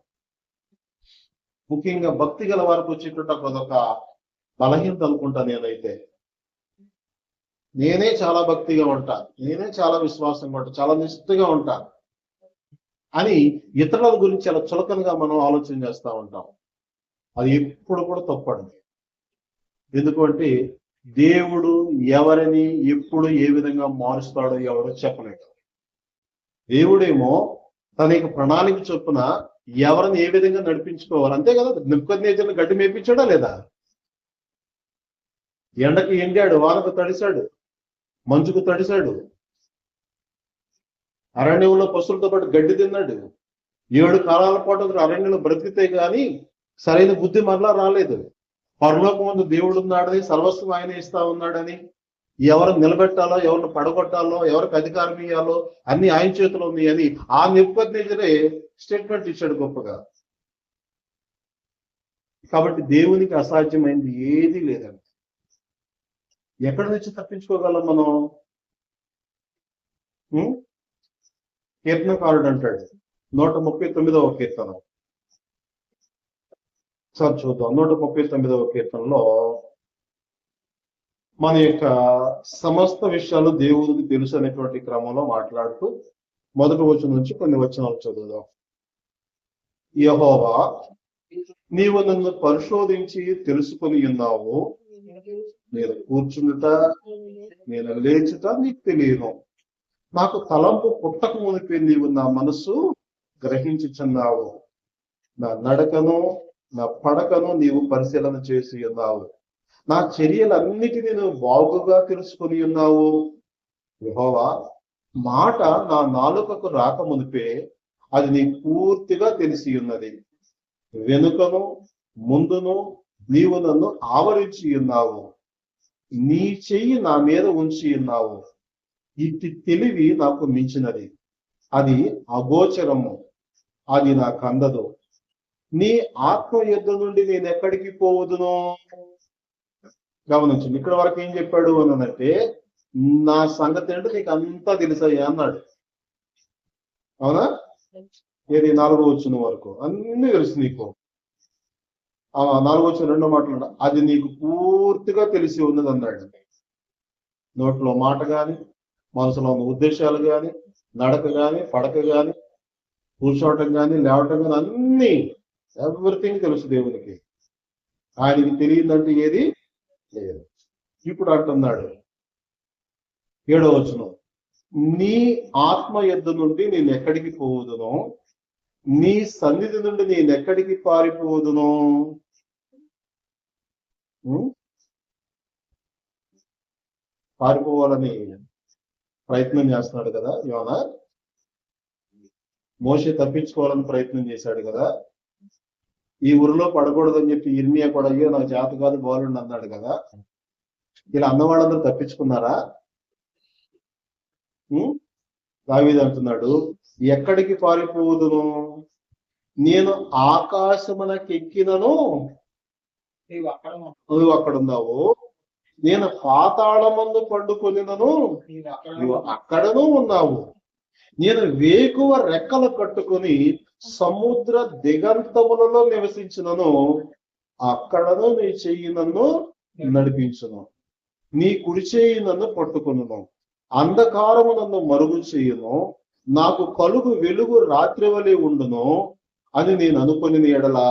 S1: ముఖ్యంగా భక్తి గల వారికి వచ్చేటువంటి అదొక బలహీనత అనుకుంటా నేనైతే. నేనే చాలా భక్తిగా ఉంటా, నేనే చాలా విశ్వాసంగా ఉంటా, చాలా నిష్ఠగా ఉంటా అని ఇతరుల గురించి చాలా చులకనగా మనం ఆలోచన చేస్తూ ఉంటాం. అది ఎప్పుడు కూడా తప్పండి. ఎందుకంటే దేవుడు ఎవరిని ఎప్పుడు ఏ విధంగా మారుస్తాడో ఎవరో చెప్పలేడు. దేవుడేమో తన యొక్క ప్రణాళిక చొప్పున ఎవరిని ఏ విధంగా నడిపించుకోవాలి అంతే కదా. నెబుకద్నెజరుని గడ్డి మేపించాడా లేదా? ఎండకి ఎండాడు, వానకు తడిశాడు, మంచుకు తడిశాడు, అరణ్యంలో పశువులతో పాటు గడ్డి తిన్నాడు. 7 కాలాల పాటు అరణ్యంలో బ్రతికితే గాని సరైన బుద్ధి మరలా రాలేదు. పరలోకం ముందు దేవుడు ఉన్నాడని, సర్వస్వం ఆయన ఇస్తా ఉన్నాడని, ఎవరు నిలబెట్టాలో, ఎవరిని పడగొట్టాలో, ఎవరికి అధికారం ఇవ్వాలో అన్ని ఆయన చేతిలో ఉంది అని ఆ నెబుకద్నెజరే స్టేట్మెంట్ ఇచ్చాడు గొప్పగా. కాబట్టి దేవునికి అసాధ్యమైంది ఏది లేదండి. ఎక్కడి నుంచి తప్పించుకోగలం మనం? కీర్తనకారుడు అంటాడు 139వ కీర్తన. సార్ చూద్దాం. 139వ కీర్తనలో మన యొక్క సమస్త విషయాలు దేవుడికి తెలుసు అనేటువంటి క్రమంలో మాట్లాడుతూ మొదటి వచనం నుంచి కొన్ని వచనాలు చదువుదాం. యెహోవా, నీవు నన్ను పరిశోధించి తెలుసుకొని ఉన్నావు. నేను కూర్చుండుట, నేను లేచుట నీకు తెలియను. నాకు తలంపు పుట్టక మునిపే నీవు నా మనసు గ్రహించుచున్నావు. నా నడకను, నా పడకను నీవు పరిశీలన చేసి ఉన్నావు. నా చర్యలన్నిటినీ నువ్వు బాగుగా తెలుసుకొని ఉన్నావు. యెహోవా, మాట నా నాలుకకు రాక మునిపే అది నీకు పూర్తిగా తెలిసి ఉన్నది. వెనుకను ముందును నీవు నన్ను ఆవరించి ఉన్నావు. నీ చెయ్యి నా మీద ఉంచి ఉన్నావు. ఇట్టి తెలివి నాకు మించినది, అది అగోచరము, అది నాకు అందదు. నీ ఆత్మ యుద్ధ నుండి నేను ఎక్కడికి పోవదును? గమనించండి, ఇక్కడ వరకు ఏం చెప్పాడు అనంటే, నా సంగతి ఏంటో నీకు అంతా తెలుసయ్యా అన్నాడు. అవునా? ఏది 4వ వచనం వరకు అన్ని తెలుసు నీకు. 4వ వచనం 2వ మాటలు అది నీకు పూర్తిగా తెలిసి ఉన్నది అన్నాడు. నోట్లో మాట గాని, మనసులో ఉన్న ఉద్దేశాలు గాని, నడక గాని, పడక గాని, కూర్చోవటం గాని, లేవటం గాని అన్ని ఎవ్రీథింగ్ తెలుసు దేవునికి. ఆయనకి తెలియదంటే ఏది లేదు. ఇప్పుడు అంటున్నాడు 7వ వచనం, నీ ఆత్మ యుద్ధ నుండి నేను ఎక్కడికి పోవుదును? నీ సన్నిధి నుండి నేను ఎక్కడికి పారిపోదును? పారిపోవాలని ప్రయత్నం చేస్తున్నాడు కదా యోనా. మోషే తప్పించుకోవాలని ప్రయత్నం చేశాడు కదా. ఈ ఊరిలో పడకూడదని చెప్పి ఇర్మియా కూడా అయ్యో నాకు చేత కాదు బాలుండి అన్నాడు కదా. ఇలా అన్నవాళ్ళందరూ తప్పించుకున్నారా? దావీదు అంటున్నాడు, ఎక్కడికి పారిపోదును? నేను ఆకాశమునకెక్కినను నువ్వు అక్కడ ఉన్నావు. నేను పాతాళమందు పండుకొనినను నువ్వు అక్కడను ఉన్నావు. నేను వేకువ రెక్కలు కట్టుకొని సముద్ర దిగంతములలో నివసించినను అక్కడను నీ చెయ్యి నన్ను నడిపించును. నీ కుడి చెయ్యి నన్ను పట్టుకొనును. అంధకారము నన్ను మరుగు చేయును. నాకు కలుగు వెలుగు రాత్రి వలె ఉండును అని నేను అనుకుని ఎడలా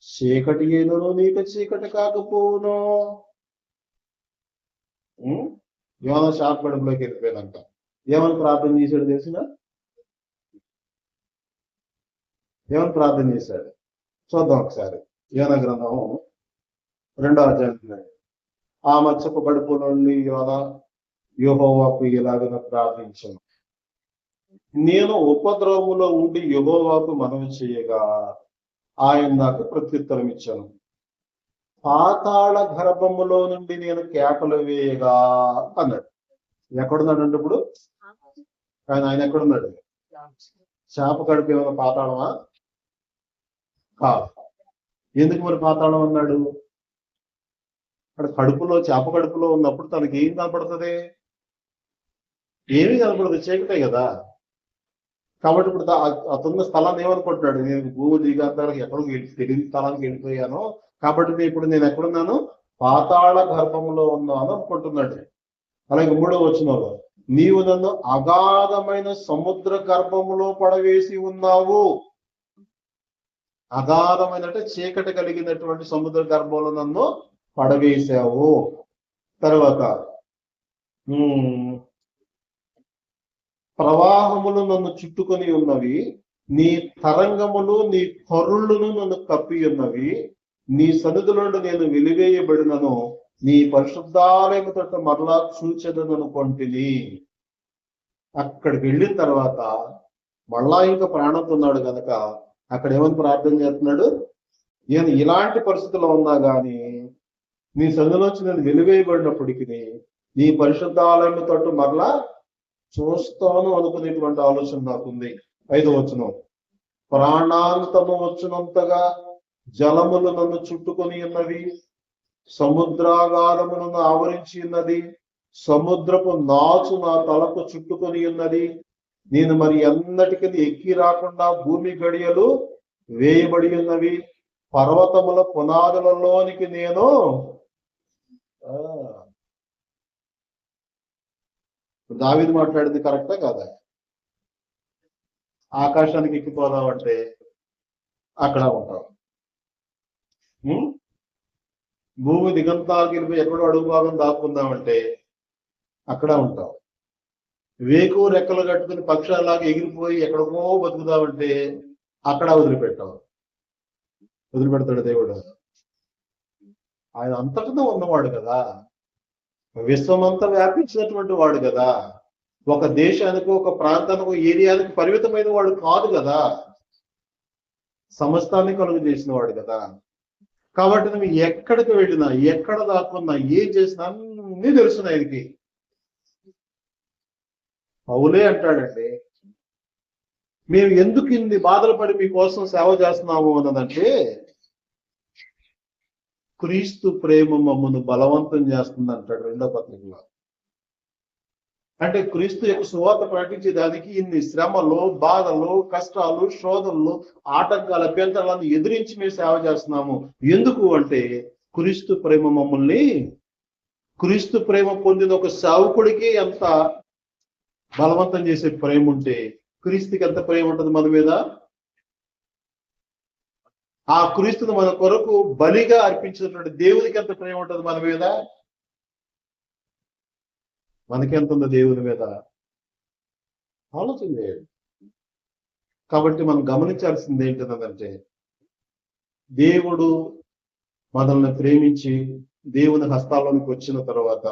S1: చీకటి అయినను నీకు చీకటి కాకపోవును. యోనా షాప్ గడుపులోకి వెళ్ళిపోయాడంట. ఏమని ప్రార్థన చేశాడు తెలిసిన? ఏమని ప్రార్థన చేశాడు చూద్దాం ఒకసారి. యోనా గ్రంథం 2వ అధ్యాయం. ఆ మచ్చపు కడుపు నుండి యోనా యెహోవాకు ఇలాగ ప్రార్థించను, నేను ఉపద్రవములో ఉండి యెహోవాకు మనవి చేయగా ఆయన నాకు ప్రత్యుత్తరం ఇచ్చాను. పాతాళ గర్భములో నుండి నేను కేకలు వేయగా అన్నాడు. ఎక్కడున్నాడు ఇప్పుడు ఆయన ఎక్కడున్నాడు? చేప కడుపు ఏమైనా పాతాళమా? కాదు. ఎందుకు మరి పాతాళం అన్నాడు? అక్కడ చేప కడుపులో ఉన్నప్పుడు తనకి ఏం కనపడుతుంది? ఏమీ కనపడదు, చీకటే కదా. కాబట్టి ఇప్పుడు అతను స్థలాన్ని ఏమనుకుంటున్నాడు? నేను భూమి దిగాంతాలకు ఎక్కడో తెలియని స్థలానికి వెళ్ళిపోయాను, కాబట్టి ఇప్పుడు నేను ఎక్కడున్నాను? పాతాళ గర్భంలో ఉన్నాను అనుకుంటున్నాడు. అలాగే 3వ వచనంలో, నీవు నన్ను అగాధమైన సముద్ర గర్భములో పడవేసి ఉన్నావు. అగాధమైన అంటే చీకటి కలిగినటువంటి సముద్ర గర్భంలో నన్ను పడవేశావు. తర్వాత ప్రవాహములు నన్ను చుట్టుకొని ఉన్నవి, నీ తరంగములు నీ కరుళ్ళను నన్ను కప్పి ఉన్నవి. నీ సన్నిధిలో నేను వెలివేయబడినను, నీ పరిశుద్ధాలయము తోట మరలా చూచెదను కొంటిని. అక్కడికి వెళ్ళిన తర్వాత మళ్ళా ఇంకా ప్రాణంతో ఉన్నాడు కనుక అక్కడ ఏమని ప్రార్థన చేస్తున్నాడు? నేను ఇలాంటి పరిస్థితుల్లో ఉన్నా గాని నీ సన్నిధిలోంచి నేను వెలివేయబడినప్పటికీ నీ పరిశుద్ధాలయము తోట మరలా చూస్తాను అనుకునేటువంటి ఆలోచన నాకుంది. 5వ వచనం, ప్రాణాంతము వచ్చినంతగా జలములు నన్ను చుట్టుకొని ఉన్నవి, సముద్రాగాధము నన్ను ఆవరించి ఉన్నది, సముద్రపు నాచు నా తలకు చుట్టుకొని ఉన్నది. నేను మరి ఎన్నటికీ ఎక్కి రాకుండా భూమి గడియలు వేయబడి ఉన్నవి, పర్వతముల పునాదులలోనికి నేను దావీదు మాట్లాడింది కరెక్టా కాదా? ఆకాశానికి ఎక్కిపోదామంటే అక్కడ ఉంటాం, భూమి దిగంతాలకు వెళ్ళిపోయి ఎక్కడో అడుగు భాగం దాక్కుందామంటే అక్కడ ఉంటాం, వేకు రెక్కలు కట్టుకుని పక్షాలాగా ఎగిరిపోయి ఎక్కడికో బతుకుదామంటే అక్కడ వదిలిపెడతాడు దేవుడు. ఆయన అంతటా ఉన్నవాడు కదా, విశ్వమంతా వ్యాపించినటువంటి వాడు కదా, ఒక దేశానికి ఒక ప్రాంతానికి ఏరియానికి పరిమితమైన వాడు కాదు కదా, సమస్తాన్ని కలుగు చేసిన వాడు కదా. కాబట్టి నువ్వు ఎక్కడికి వెళ్ళినా, ఎక్కడ దాక్కున్నా, ఏం చేసినా అన్నీ తెలుసు ఆయనకి. పౌలే అంటాడండి, మేము ఎందుకు ఇన్ని బాధలు పడి మీకోసం సేవ చేస్తున్నాము అన్నదంటే, క్రీస్తు ప్రేమ మమ్మను బలవంతం చేస్తుంది అంటాడు 2వ పత్రికలో. అంటే క్రీస్తు యొక్క సువార్త ప్రకటించేదానికి ఇన్ని శ్రమలు, బాధలు, కష్టాలు, శోధనలు, ఆటంకాల అభ్యంతరాలను ఎదిరించి మేము సేవ చేస్తున్నాము. ఎందుకు అంటే క్రీస్తు ప్రేమ మమ్మల్ని, క్రీస్తు ప్రేమ పొందిన ఒక సేవకుడికి ఎంత బలవంతం చేసే ప్రేమ ఉంటే క్రీస్తుకి ఎంత ప్రేమ ఉంటుంది మన మీద? ఆ క్రీస్తుని మన కొరకు బలిగా అర్పించినటువంటి దేవునికి ఎంత ప్రేమ ఉంటుంది మన మీద? మనకెంత ఉందో దేవుని మీద ఆలోచన చేయాలి. కాబట్టి మనం గమనించాల్సింది ఏంటంటే, దేవుడు మనల్ని ప్రేమించి దేవుని హస్తాల్లోనికి వచ్చిన తర్వాత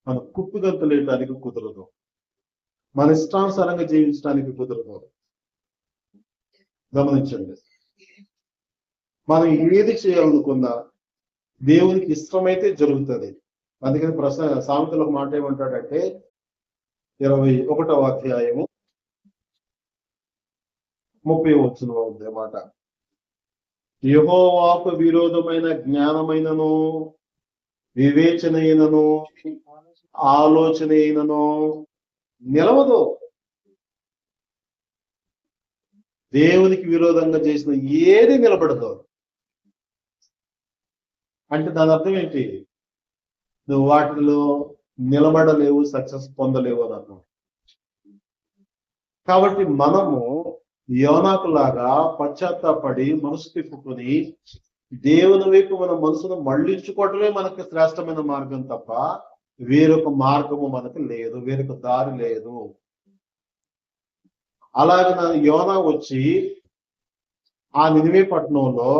S1: మన కుప్పిగంతులేయడానికి కుదరదు, మన ఇష్టానుసారంగా జీవించడానికి కుదరదు. గమనించండి, మనం ఏది చేయాలనుకున్నా దేవునికి ఇష్టమైతే జరుగుతుంది. అందుకని సామెతలో ఒక మాట ఏమంటాడంటే 21వ అధ్యాయము 30వ వచనంలో ఉంది మాట, యెహోవాకు విరోధమైన జ్ఞానమైనను వివేచనైనను ఆలోచనైనను నిలవదు. దేవునికి విరోధంగా చేసిన ఏది నిలబడదు. అంటే దాని అర్థం ఏంటి? నువ్వు వాటిలో నిలబడలేవు, సక్సెస్ పొందలేవు అని అర్థం. కాబట్టి మనము యోనాకులాగా పశ్చాత్తాపడి మనసు తిప్పుకొని దేవుని వైపు మన మనసును మళ్ళించుకోవటమే మనకు శ్రేష్టమైన మార్గం తప్ప వేరొక మార్గము మనకు లేదు, వేరొక దారి లేదు. అలాగే యోనా వచ్చి ఆ నినివే పట్టణంలో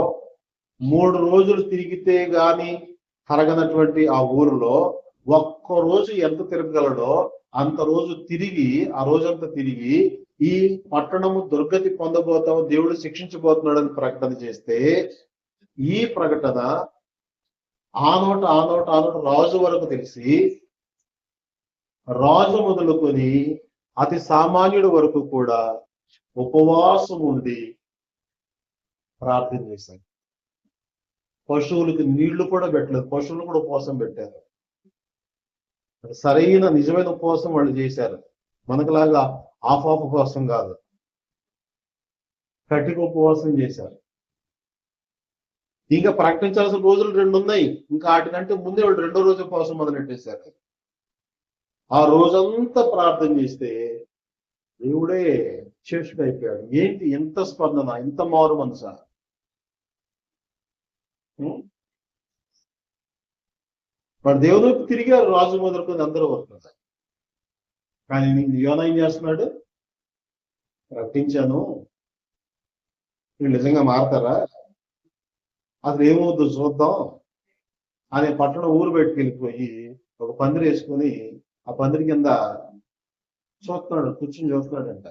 S1: 3 రోజులు తిరిగితే గాని తరగనటువంటి ఆ ఊరిలో ఒక్కరోజు ఎంత తిరగలడో అంత రోజు తిరిగి, ఆ రోజంతా తిరిగి ఈ పట్టణము దుర్గతి పొందబోతాము, దేవుడు శిక్షించబోతున్నాడు అని ప్రకటన చేస్తే, ఈ ప్రకటన ఆ నోట రాజు వరకు తెలిసి, రాజు మొదలుకొని అతి సామాన్యుడి వరకు కూడా ఉపవాసం ఉండి ప్రార్థన చేశాడు. పశువులకు నీళ్లు కూడా పెట్టలేదు, పశువులు కూడా ఉపవాసం పెట్టారు. సరైన నిజమైన ఉపవాసం వాళ్ళు చేశారు. మనకులాగా ఆఫ్ ఉపవాసం కాదు, కఠిన ఉపవాసం చేశారు. ఇంకా ప్రకటించాల్సిన రోజులు 2 ఉన్నాయి, ఇంకా వాటికంటే ముందే వాళ్ళు 2వ రోజు ఉపవాసం మొదలెట్టేశారు. ఆ రోజంతా ప్రార్థన చేస్తే దేవుడే చేష్టుడైపోయాడు. ఏంటి ఎంత స్పందన, ఎంత మారు మనసా! వాడు దేవుని వైపు తిరిగారు, రాజు మొదలుకొని అందరూ వస్తున్నారు. కానీ యోనా ఏం చేస్తున్నాడు? ప్రకటించాను, వీళ్ళు నిజంగా మారతారా, అసలు ఏమవుద్దు చూద్దాం అనే పట్టణం ఊరు పెట్టుకెళ్ళిపోయి ఒక పందిరి వేసుకొని ఆ పందిరి కింద చూస్తున్నాడు, కూర్చుని చూస్తున్నాడంట.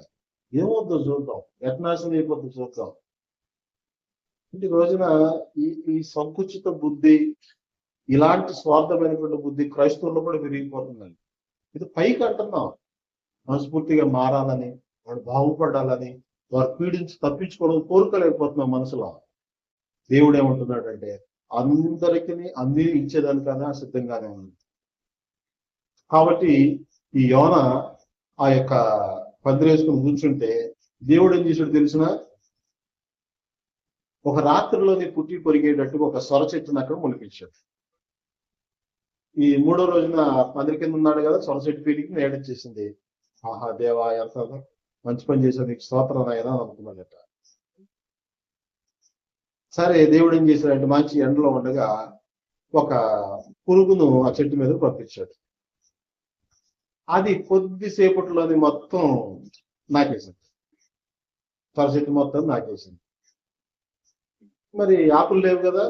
S1: ఏమవుద్దో చూద్దాం, ఎట్నాశనం అయిపోద్దు చూద్దాం. ఈ రోజున ఈ సంకుచిత బుద్ధి, ఇలాంటి స్వార్థమైనటువంటి బుద్ధి క్రైస్తవుల్లో కూడా విరిగిపోతుందండి. ఇది పైకి అంటున్నాం, మనస్ఫూర్తిగా మారాలని, వాడు బాగుపడాలని, వారు పీడించి తప్పించుకోవడం కోరుకోలేకపోతున్నాం మనసులో. దేవుడు ఏమంటున్నాడంటే అందరికీ అన్ని ఇచ్చేదానికన్నా సిద్ధంగానే ఉంది. కాబట్టి ఈ యోన ఆ యొక్క పందిరి వేసుకుని కూర్చుంటే దేవుడు ఏం చేశాడు తెలిసిన? ఒక రాత్రిలోని పుట్టి పొరిగేటట్టుగా ఒక సొర చెట్టును అక్కడ మొలిపించాడు. ఈ 3వ రోజున పందిరి కింద ఉన్నాడు కదా, సొర చెట్టు పీడికి నేడొచ్చేసింది. ఆహా దేవా, ఎంత మంచి పని చేశాడు, నీకు స్తోత్రం నాయనా అనుకున్నాడట. సరే, దేవుడు ఏం చేశాడంటే మంచి ఎండలో ఉండగా ఒక పురుగును ఆ చెట్టు మీద పంపించాడు. అది కొద్దిసేపట్లోని మొత్తం నాకేసింది, సొర చెట్టు మొత్తం నాకేసింది. మరి ఆకులు లేవు కదా,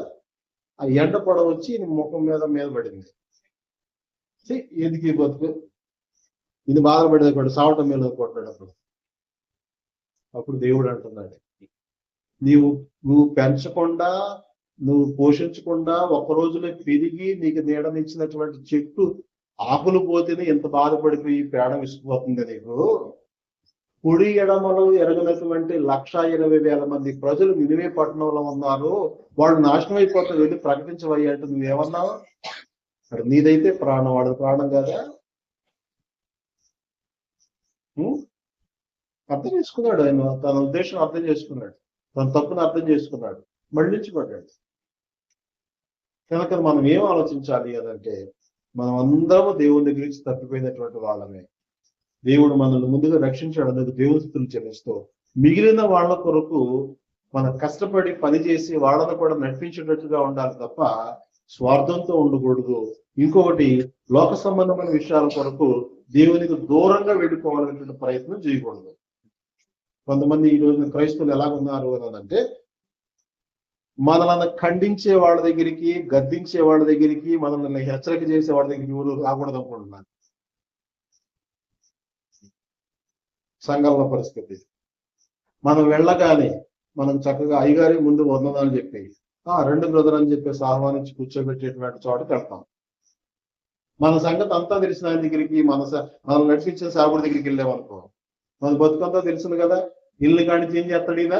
S1: ఆ ఎండ పొడ వచ్చి ముఖం మీద పడింది. ఎందుకు ఈ బతుకు, ఇది బాధపడేది కూడా సావటం మీద కొట్టాడు. అప్పుడు దేవుడు అంటున్నాడు, నువ్వు పెంచకుండా, నువ్వు పోషించకుండా ఒక్క రోజులో పెరిగి నీకు నీడనిచ్చినటువంటి చెట్టు ఆకులు పోతేనే ఎంత బాధపడిపోయి పేడ విసిపోతుంది నీకు. కుడి ఎడమలు ఎరగనటువంటి 1,20,000 మంది ప్రజలు నినివే పట్టణంలో ఉన్నారు, వాళ్ళు నాశనం అయిపోతారు, వెళ్ళి ప్రకటించవయ్యా అంటే నువ్వేమన్నావు? నీదైతే ప్రాణం, వాడు ప్రాణం కదా. అర్థం చేసుకున్నాడు ఆయన, తన ఉద్దేశం అర్థం చేసుకున్నాడు, తన తప్పును అర్థం చేసుకున్నాడు, మళ్ళించబడ్డాడు. కనుక మనం ఏం ఆలోచించాలి అదంటే, మనం అందరము దేవుని దగ్గర నుంచి తప్పిపోయినటువంటి వాళ్ళమే. దేవుడు మనల్ని ముందుగా రక్షించాడు, అందుకు దేవుని స్తుతులు చెల్లిస్తూ మిగిలిన వాళ్ళ కొరకు మనం కష్టపడి పనిచేసి వాళ్ళను కూడా నడిపించేటట్టుగా ఉండాలి తప్ప స్వార్థంతో ఉండకూడదు. ఇంకొకటి, లోక సంబంధమైన విషయాల కొరకు దేవునికి దూరంగా వెళ్ళిపోవాలనేటువంటి ప్రయత్నం చేయకూడదు. కొంతమంది ఈ రోజున క్రైస్తవులు ఎలాగున్నారు అని అంటే, మనల్ని ఖండించే వాళ్ళ దగ్గరికి, గద్దించే వాళ్ళ దగ్గరికి, మనల్ని హెచ్చరిక చేసే వాళ్ళ దగ్గరికి ఎవరు రాకూడదు అనుకుంటున్నారు. సంఘంలో పరిస్థితి, మనం వెళ్ళగానే మనం చక్కగా అయ్యగారి ముందు వందనాలు చెప్పి 2 బ్రదర్ అని చెప్పేసి ఆహ్వానించి కూర్చోబెట్టేటువంటి చోటకి వెళ్తాం. మన సంగతి అంతా తెలిసిన ఆయన దగ్గరికి, మనం నడిపించిన సాగుడి దగ్గరికి వెళ్ళామనుకో, మన బతుకంతా తెలిసింది కదా, ఇల్లు కాడి ఏం చేస్తాడు ఇదా,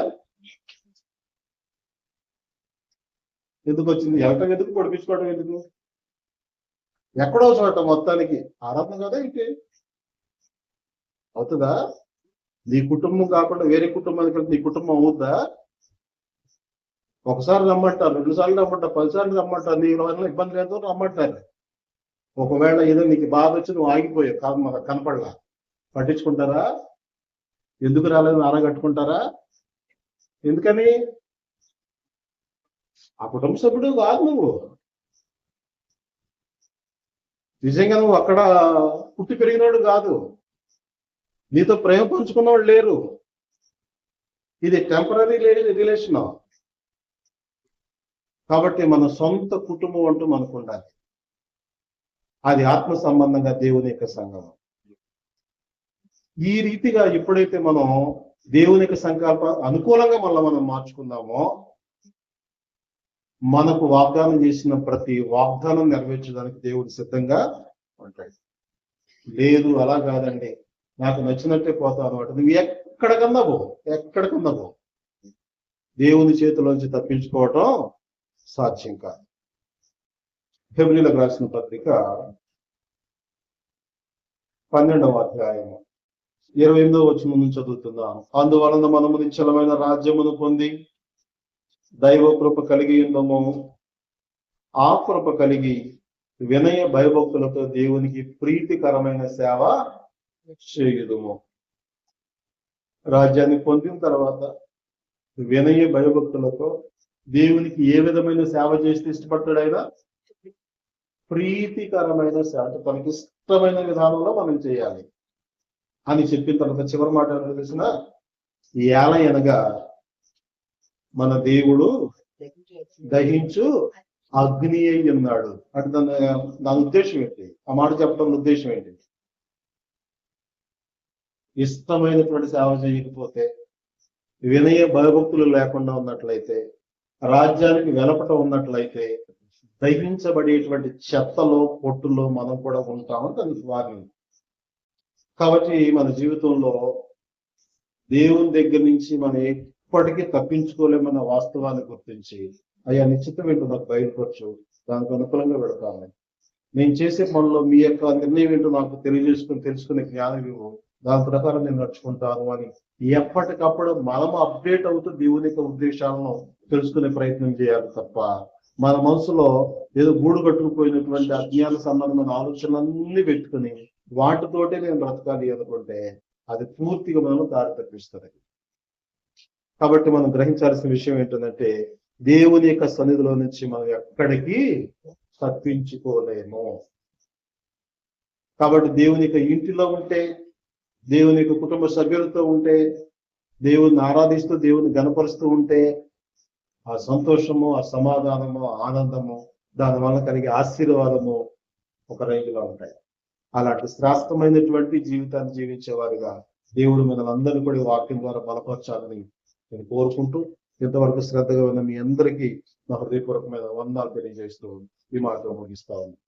S1: ఎందుకు వచ్చింది, వెళ్ళటం ఎందుకు, పొడిపించుకోవడం ఎందుకు, ఎక్కడో చోట మొత్తానికి ఆరాధన కదా ఇంకే అవుతుందా? నీ కుటుంబం కాకుండా వేరే కుటుంబానికి వెళ్తే నీ కుటుంబం అవుద్దా? ఒకసారి రమ్మంటారు, 2 సార్లు రమ్మంటారు, 10 సార్లు రమ్మంటారు, నీ వల్ల ఇబ్బంది లేదో రమ్మంటారు. ఒకవేళ ఏదో నీకు బాధ వచ్చి నువ్వు ఆగిపోయావు, కనపడలా, పట్టించుకుంటారా? ఎందుకు రాలేదు ఆరగట్టుకుంటారా? ఎందుకని? ఆ కుటుంబ సభ్యుడు కాదు నువ్వు, నిజంగా నువ్వు అక్కడ పుట్టి పెరిగినోడు కాదు, నీతో ప్రేమ పంచుకున్న వాళ్ళు లేరు. ఇది టెంపరీ రిలేషన్. కాబట్టి మన సొంత కుటుంబం అంటూ మనకు ఉండాలి. అది ఆత్మ సంబంధంగా దేవుని యొక్క సంఘం. ఈ రీతిగా ఎప్పుడైతే మనం దేవుని యొక్క సంకల్పం అనుకూలంగా మనం మార్చుకుందామో, మనకు వాగ్దానం చేసిన ప్రతి వాగ్దానం నెరవేర్చడానికి దేవుడు సిద్ధంగా ఉంటాడు. లేదు అలా కాదండి, నాకు నచ్చినట్టే పోతాను అంటే నువ్వు ఎక్కడికన్నా పో, దేవుని చేతిలోంచి తప్పించుకోవటం సాధ్యం కాదు. హెబ్రీయులకు రాసిన పత్రిక 12వ అధ్యాయము 28వ వచనం నుంచి చదువుతున్నాను. అందువలన మనము నిశ్చలమైన రాజ్యమును పొంది దైవ కృప కలిగి ఉందము. ఆ కృప కలిగి వినయ భయభక్తులతో దేవునికి ప్రీతికరమైన సేవ చేయుదుము. రాజ్యాన్ని పొందిన తర్వాత వినయ భయభక్తులతో దేవునికి ఏ విధమైన సేవ చేస్తే ఇష్టపడతాడు ఆయన? ప్రీతికరమైన సేవ, తనకి ఇష్టమైన విధానంలో మనం చేయాలి అని చెప్పిన తర్వాత చివరి మాట ఏమో తెలిసిన, ఎలా అనగా మన దేవుడు దహించు అగ్ని అయి ఉన్నాడు అంటే దాని ఉద్దేశం ఏంటి? ఆ మాట చెప్పడం ఉద్దేశం ఏంటి? ఇష్టమైనటువంటి సేవ చేయకపోతే, వినయ భయభక్తులు లేకుండా ఉన్నట్లయితే, రాజ్యానికి వెలపట ఉన్నట్లయితే దహించబడేటువంటి చెత్తలో పొట్టులో మనం కూడా ఉంటామని దానికి వారిని. కాబట్టి మన జీవితంలో దేవుని దగ్గర నుంచి మనం ఎప్పటికీ తప్పించుకోలేమన్న వాస్తవాన్ని గుర్తించి, అయ్యా నిశ్చితం ఏంటో నాకు బయటపరచు, దానికి అనుకూలంగా పెడతాను. నేను చేసే పనుల్లో మీ యొక్క నిర్ణయం ఏంటో నాకు తెలుసుకునే జ్ఞానం ఇవ్వు, దాని ప్రకారం నేను నడుచుకుంటాను అని ఎప్పటికప్పుడు మనం అప్డేట్ అవుతూ దేవుని యొక్క ఉద్దేశాలను తెలుసుకునే ప్రయత్నం చేయాలి తప్ప, మన మనసులో ఏదో గూడు కట్టుకుపోయినటువంటి అజ్ఞాన సంబంధమైన ఆలోచనలన్నీ పెట్టుకుని వాటితోటే నేను బ్రతకాలి అనుకుంటే అది పూర్తిగా మనం దారి తప్పిస్తుంది. కాబట్టి మనం గ్రహించాల్సిన విషయం ఏంటంటే, దేవుని యొక్క సన్నిధిలో నుంచి మనం ఎక్కడికి తప్పించుకోలేము. కాబట్టి దేవుని యొక్క ఇంటిలో ఉంటే, దేవుని యొక్క కుటుంబ సభ్యులతో ఉంటే, దేవుని ఆరాధిస్తూ దేవుని గణపరుస్తూ ఉంటే ఆ సంతోషము, ఆ సమాధానము, ఆనందము, దానివల్ల కలిగే ఆశీర్వాదము ఒక రేంజ్లో ఉంటాయి. అలాంటి శ్రేష్టమైనటువంటి జీవితాన్ని జీవించేవారుగా దేవుడు మిమ్మల్ని అందరినీ కూడా వాక్యం ద్వారా బలపరచాలని నేను కోరుకుంటూ, ఇంతవరకు శ్రద్ధగా ఉన్న మీ అందరికీ నా హృదయపూర్వకమైన వందనాలు తెలియజేస్తూ ఈ మాట ముగిస్తా ఉన్నాను.